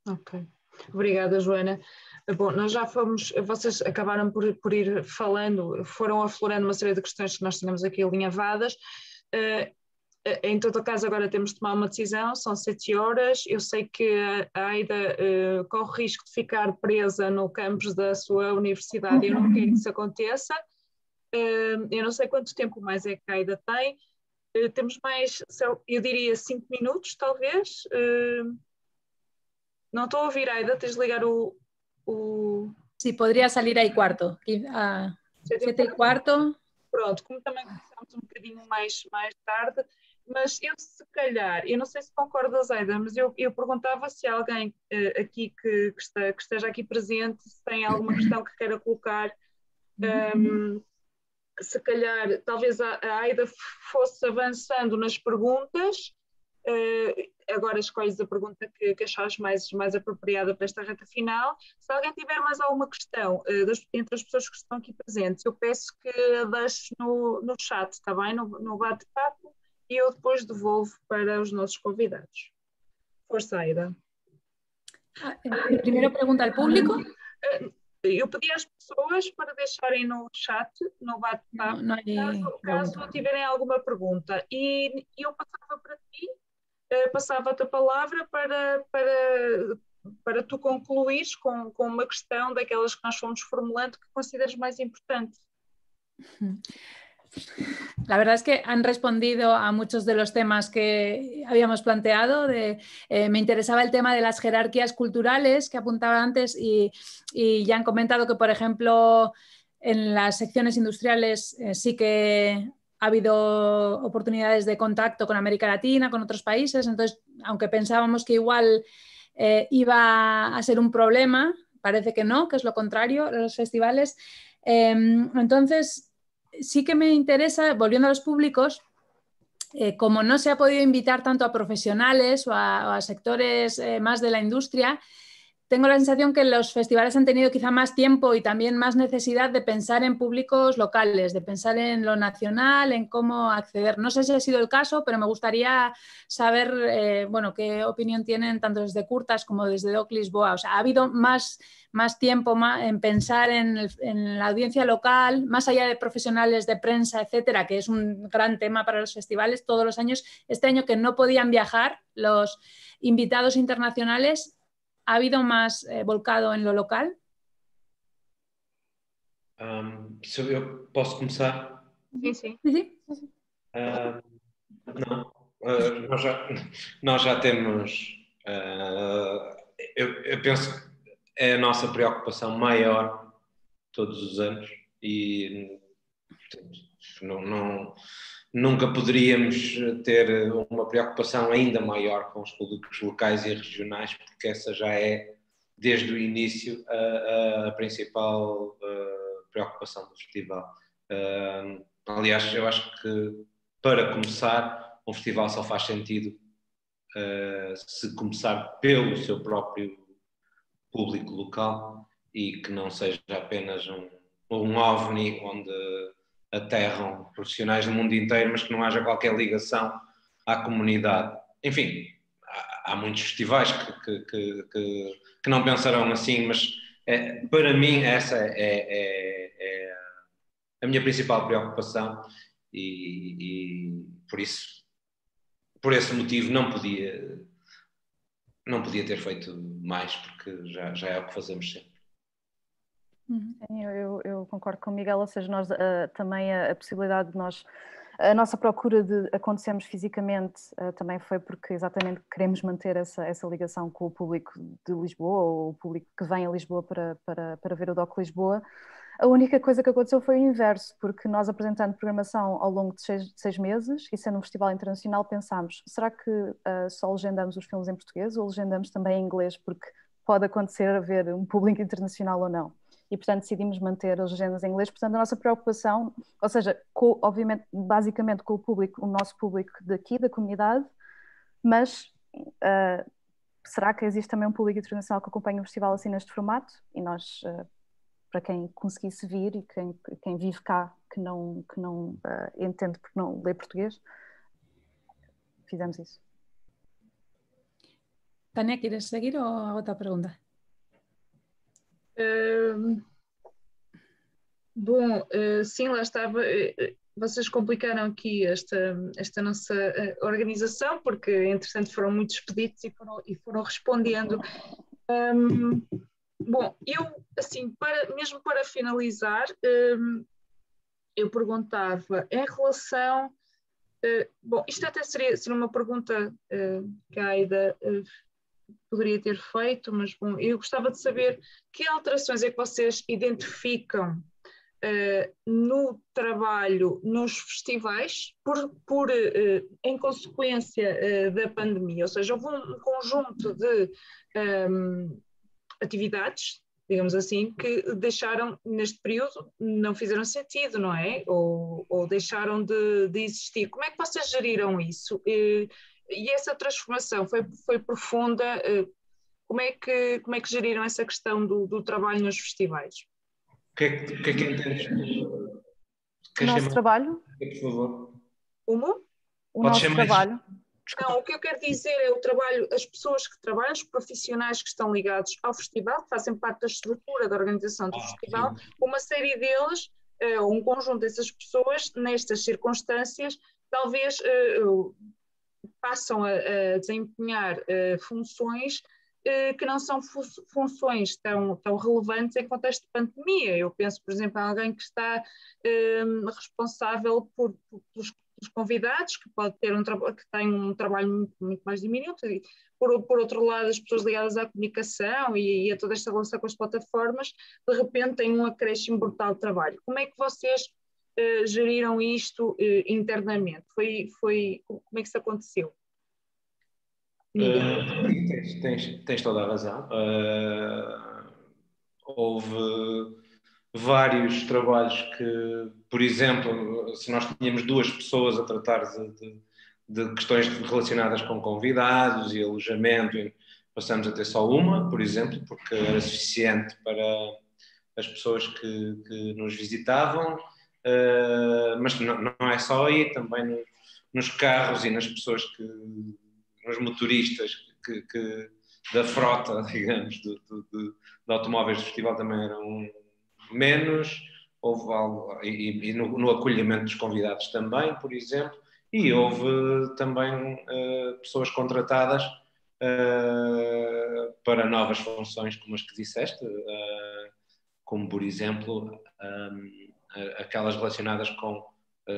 Ok. Obrigada, Joana. Bom, nós já fomos, vocês acabaram por ir falando, foram aflorando uma série de questões que nós tínhamos aqui alinhavadas. Em todo caso, agora temos de tomar uma decisão, são 7 horas. Eu sei que a Aida corre risco de ficar presa no campus da sua universidade e eu não quero que isso aconteça. Eu não sei quanto tempo mais é que a Aida tem. Temos mais, eu diria 5 minutos, talvez. Não estou a ouvir, Aida, tens de ligar o... Sí, podría salir aí quarto. 7:15. Pronto, como também começamos um bocadinho mais tarde, mas eu se calhar, eu não sei se concordas, Aida, mas eu perguntava se alguém aqui que esteja aqui presente, se tem alguma questão que queira colocar, se calhar talvez a Aida fosse avançando nas perguntas. Agora escolhes a pergunta que achares mais apropriada para esta reta final. Se alguém tiver mais alguma questão entre as pessoas que estão aqui presentes, eu peço que a deixes no chat, está bem? No bate-papo, e eu depois devolvo para os nossos convidados. Força, Aida. Primeiro pergunta ao público. Eu pedi às pessoas para deixarem no chat, no bate-papo, caso tiverem alguma pergunta. E eu passava para ti, passava-te a palavra para tu concluires com uma questão daquelas que nós fomos formulando que consideres mais importante. La verdad es que han respondido a muchos de los temas que habíamos planteado. Me interesaba el tema de las jerarquías culturales que apuntaba antes y ya han comentado que, por ejemplo, en las secciones industriales sí que ha habido oportunidades de contacto con América Latina, con otros países. Entonces, aunque pensábamos que igual iba a ser un problema, parece que no, que es lo contrario, los festivales. Entonces, sí que me interesa, volviendo a los públicos, como no se ha podido invitar tanto a profesionales o a sectores más de la industria, tengo la sensación que los festivales han tenido quizá más tiempo y también más necesidad de pensar en públicos locales, de pensar en lo nacional, en cómo acceder. No sé si ha sido el caso, pero me gustaría saber bueno, qué opinión tienen tanto desde Curtas como desde DOC Lisboa. O sea, ¿ha habido más tiempo en pensar en la audiencia local, más allá de profesionales de prensa, etcétera, que es un gran tema para los festivales todos los años? Este año que no podían viajar los invitados internacionales, ¿ha habido más volcado en lo local? Se eu posso começar? Sim. Não. Nós já temos... eu penso que é a nossa preocupação maior todos os anos e nunca poderíamos ter uma preocupação ainda maior com os públicos locais e regionais, porque essa já é, desde o início, a principal preocupação do festival. Aliás, eu acho que, para começar, um festival só faz sentido se começar pelo seu próprio público local e que não seja apenas um OVNI onde aterram profissionais do mundo inteiro, mas que não haja qualquer ligação à comunidade. Enfim, há muitos festivais que não pensarão assim, mas para mim essa é a minha principal preocupação e por isso, por esse motivo, não podia ter feito mais, porque já é o que fazemos sempre. Eu concordo com o Miguel, ou seja, nós também a possibilidade de nós, a nossa procura de acontecermos fisicamente também foi porque exatamente queremos manter essa ligação com o público de Lisboa, ou o público que vem a Lisboa para ver o DOC Lisboa. A única coisa que aconteceu foi o inverso, porque nós apresentando programação ao longo de 6 meses e sendo um festival internacional pensámos, será que só legendamos os filmes em português ou legendamos também em inglês, porque pode acontecer haver um público internacional ou não. E, portanto, decidimos manter as legendas em inglês. Portanto, a nossa preocupação, ou seja, obviamente, basicamente com o público, o nosso público daqui, da comunidade, mas será que existe também um público internacional que acompanha o festival assim neste formato? E nós, para quem conseguisse vir e quem vive cá, que não entende porque não lê português, fizemos isso. Tânia, ¿quieres seguir o hago otra pregunta? Bom, sim, lá estava. Vocês complicaram aqui esta nossa organização, porque, entretanto, foram muitos pedidos e foram respondendo. Bom, eu, assim, mesmo para finalizar, eu perguntava em relação. Bom, isto até seria uma pergunta que a Aida poderia ter feito, mas bom, eu gostava de saber que alterações é que vocês identificam no trabalho nos festivais em consequência da pandemia, ou seja, houve um conjunto de atividades, digamos assim, que deixaram neste período, não fizeram sentido, não é? Ou deixaram de existir. Como é que vocês geriram isso? E essa transformação foi profunda. Como é que geriram essa questão do trabalho nos festivais? O que é que entendes? O nosso trabalho? Por favor. Como? O nosso trabalho. Não, o que eu quero dizer é o trabalho, as pessoas que trabalham, os profissionais que estão ligados ao festival, que fazem parte da estrutura da organização do festival, uma série deles, um conjunto dessas pessoas, nestas circunstâncias, talvez passam a desempenhar funções que não são funções tão relevantes em contexto de pandemia. Eu penso, por exemplo, em alguém que está responsável pelos convidados, que pode ter que tem um trabalho muito mais diminuto, e por outro lado as pessoas ligadas à comunicação e a toda esta relação com as plataformas, de repente têm um acréscimo brutal de trabalho. Como é que vocês geriram isto internamente? Como é que isso aconteceu? Tens toda a razão. Houve vários trabalhos que, por exemplo, se nós tínhamos 2 pessoas a tratar de questões relacionadas com convidados e alojamento, passamos a ter só uma, por exemplo, porque era suficiente para as pessoas que nos visitavam, mas não é só aí, também nos carros e nas pessoas nos motoristas da frota, digamos, de automóveis do festival também eram menos, houve algo, e no acolhimento dos convidados também, por exemplo, e houve também pessoas contratadas para novas funções, como as que disseste, como por exemplo aquelas relacionadas com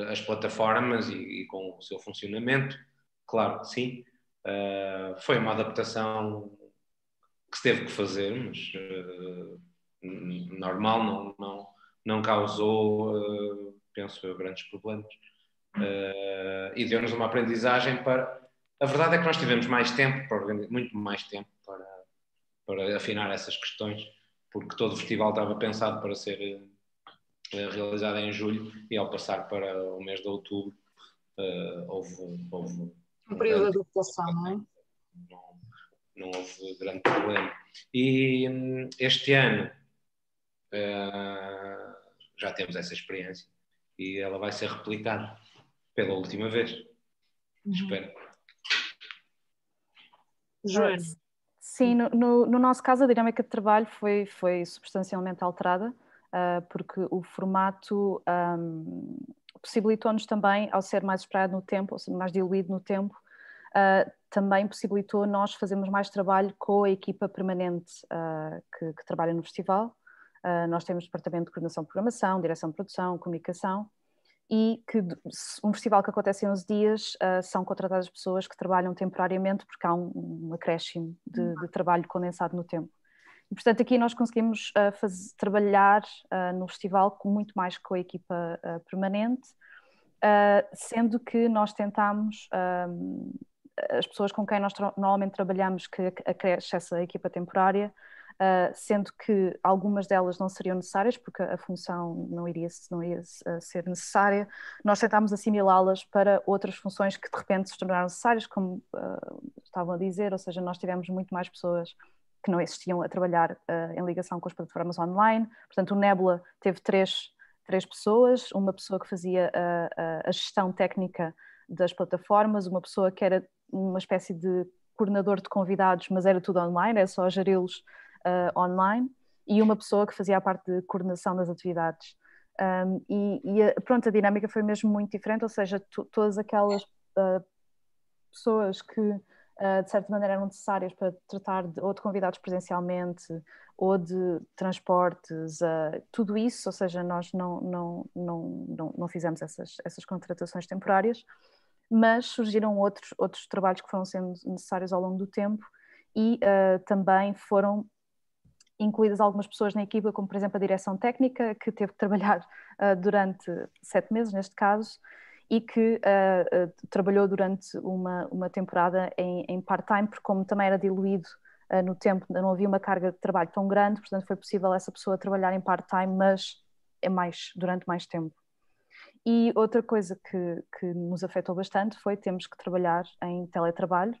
as plataformas e com o seu funcionamento. Claro que sim, foi uma adaptação que se teve que fazer, mas normal, não causou, penso eu, grandes problemas. E deu-nos uma aprendizagem para... A verdade é que nós tivemos mais tempo, muito mais tempo para afinar essas questões, porque todo o festival estava pensado para ser realizado em julho, e ao passar para o mês de outubro houve um período de adaptação, não é? Não houve grande problema. E este ano já temos essa experiência e ela vai ser replicada pela última vez. Espero. Joana. Sim, no nosso caso a dinâmica de trabalho foi substancialmente alterada, porque o formato possibilitou-nos também, ao ser mais esperado no tempo, ou seja, mais diluído no tempo, também possibilitou nós fazermos mais trabalho com a equipa permanente que trabalha no festival. Nós temos departamento de coordenação de programação, direção de produção, comunicação, e que um festival que acontece em 11 dias são contratadas pessoas que trabalham temporariamente porque há um acréscimo de trabalho condensado no tempo. E, portanto, aqui nós conseguimos trabalhar no festival muito mais com a equipa permanente, sendo que nós tentámos, as pessoas com quem nós normalmente trabalhamos, que acresce essa equipa temporária, sendo que algumas delas não seriam necessárias, porque a função não iria ser necessária, nós tentámos assimilá-las para outras funções que de repente se tornaram necessárias, como estavam a dizer, ou seja, nós tivemos muito mais pessoas que não existiam a trabalhar em ligação com as plataformas online. Portanto, o Nebula teve três pessoas, uma pessoa que fazia a gestão técnica das plataformas, uma pessoa que era uma espécie de coordenador de convidados, mas era tudo online, era só geri-los online, e uma pessoa que fazia a parte de coordenação das atividades. Pronto, a dinâmica foi mesmo muito diferente, ou seja, todas aquelas pessoas que de certa maneira eram necessárias para tratar ou de convidados presencialmente ou de transportes, tudo isso, ou seja, nós não fizemos essas contratações temporárias, mas surgiram outros trabalhos que foram sendo necessários ao longo do tempo, e também foram incluídas algumas pessoas na equipa, como por exemplo a direção técnica, que teve que trabalhar durante 7 meses neste caso, e que trabalhou durante uma temporada em part-time, porque como também era diluído no tempo, não havia uma carga de trabalho tão grande, portanto foi possível essa pessoa trabalhar em part-time, mas durante mais tempo. E outra coisa que nos afetou bastante foi termos que trabalhar em teletrabalho.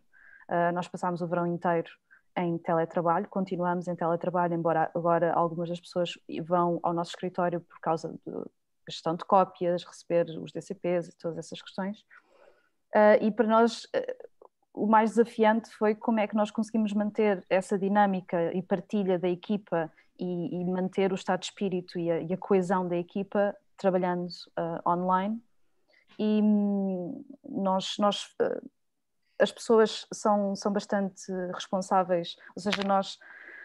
Nós passámos o verão inteiro em teletrabalho, continuamos em teletrabalho, embora agora algumas das pessoas vão ao nosso escritório por causa de gestão de cópias, receber os DCPs e todas essas questões. E para nós o mais desafiante foi como é que nós conseguimos manter essa dinâmica e partilha da equipa e manter o estado de espírito e a coesão da equipa trabalhando online. E as pessoas são bastante responsáveis, ou seja, nós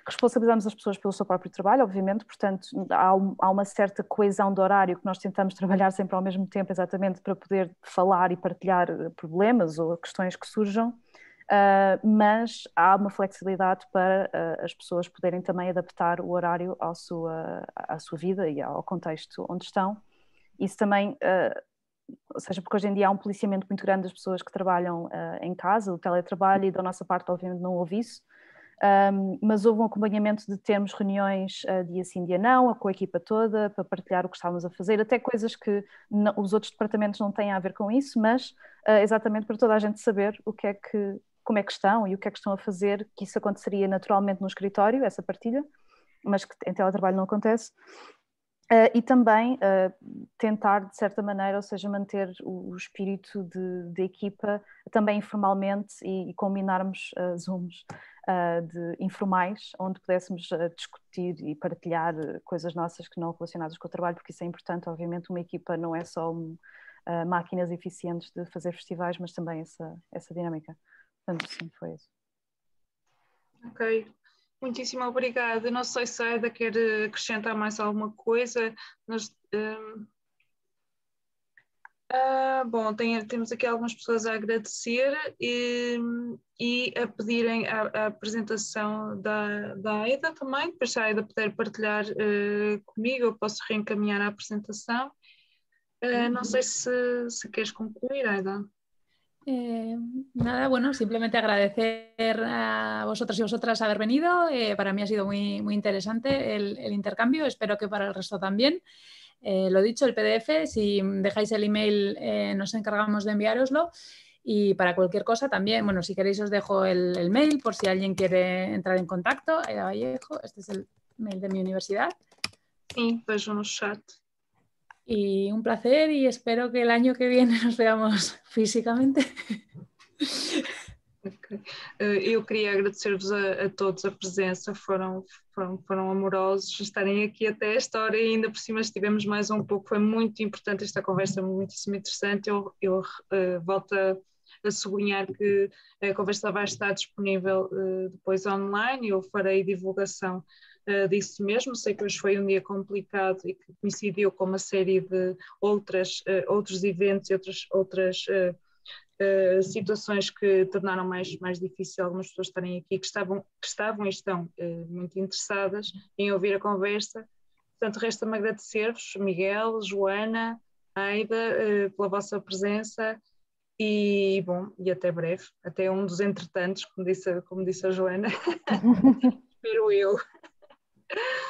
responsabilizamos as pessoas pelo seu próprio trabalho, obviamente, portanto há uma certa coesão de horário que nós tentamos trabalhar sempre ao mesmo tempo, exatamente para poder falar e partilhar problemas ou questões que surjam, mas há uma flexibilidade para as pessoas poderem também adaptar o horário à sua vida e ao contexto onde estão. Isso também... ou seja, porque hoje em dia há um policiamento muito grande das pessoas que trabalham em casa, o teletrabalho, e da nossa parte obviamente não houve isso, mas houve um acompanhamento de termos reuniões dia sim, dia não, com a equipa toda, para partilhar o que estávamos a fazer, até coisas que os outros departamentos não têm a ver com isso, mas exatamente para toda a gente saber o que é que como é que estão e o que é que estão a fazer, que isso aconteceria naturalmente no escritório, essa partilha, mas que em teletrabalho não acontece. E também tentar, de certa maneira, ou seja, manter o espírito de equipa também informalmente e combinarmos Zooms informais, onde pudéssemos discutir e partilhar coisas nossas que não relacionadas com o trabalho, porque isso é importante. Obviamente uma equipa não é só máquinas eficientes de fazer festivais, mas também essa dinâmica. Portanto, sim, foi isso. Ok. Muitíssimo obrigada. Não sei se a Aida quer acrescentar mais alguma coisa. Bom, temos aqui algumas pessoas a agradecer e a pedirem a apresentação da Aida também. Depois se a Aida puder partilhar comigo, eu posso reencaminhar a apresentação. Não sei se queres concluir, Aida. Nada, bueno, simplemente agradecer a vosotros y vosotras haber venido. Para mí ha sido muy, muy interesante el intercambio, espero que para el resto también. Lo dicho, el PDF, si dejáis el email nos encargamos de enviároslo, y para cualquier cosa también, bueno, si queréis os dejo el mail por si alguien quiere entrar en contacto. Aida Vallejo, este es el mail de mi universidad. Sí, pues en el chat. Y un placer y espero que el año que viene nos veamos físicamente. Okay. Eu queria agradecer-vos a todos a presença, foram amorosos estarem aqui até esta hora e ainda por cima estivemos mais um pouco, foi muito importante esta conversa, muitíssimo interessante. Eu volto a sublinhar que a conversa vai estar disponível depois online e eu farei divulgação disso mesmo. Sei que hoje foi um dia complicado e que coincidiu com uma série de outros eventos e outras situações que tornaram mais difícil algumas pessoas estarem aqui, que estavam e estão muito interessadas em ouvir a conversa. Portanto, resta-me agradecer-vos, Miguel, Joana, Aida, pela vossa presença e, bom, e até breve, até um dos entretantos, como disse a Joana. Espero eu.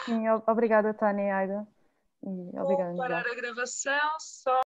Sim, obrigada, Tânia e Aida. E obrigada, Vou parar a gravação, só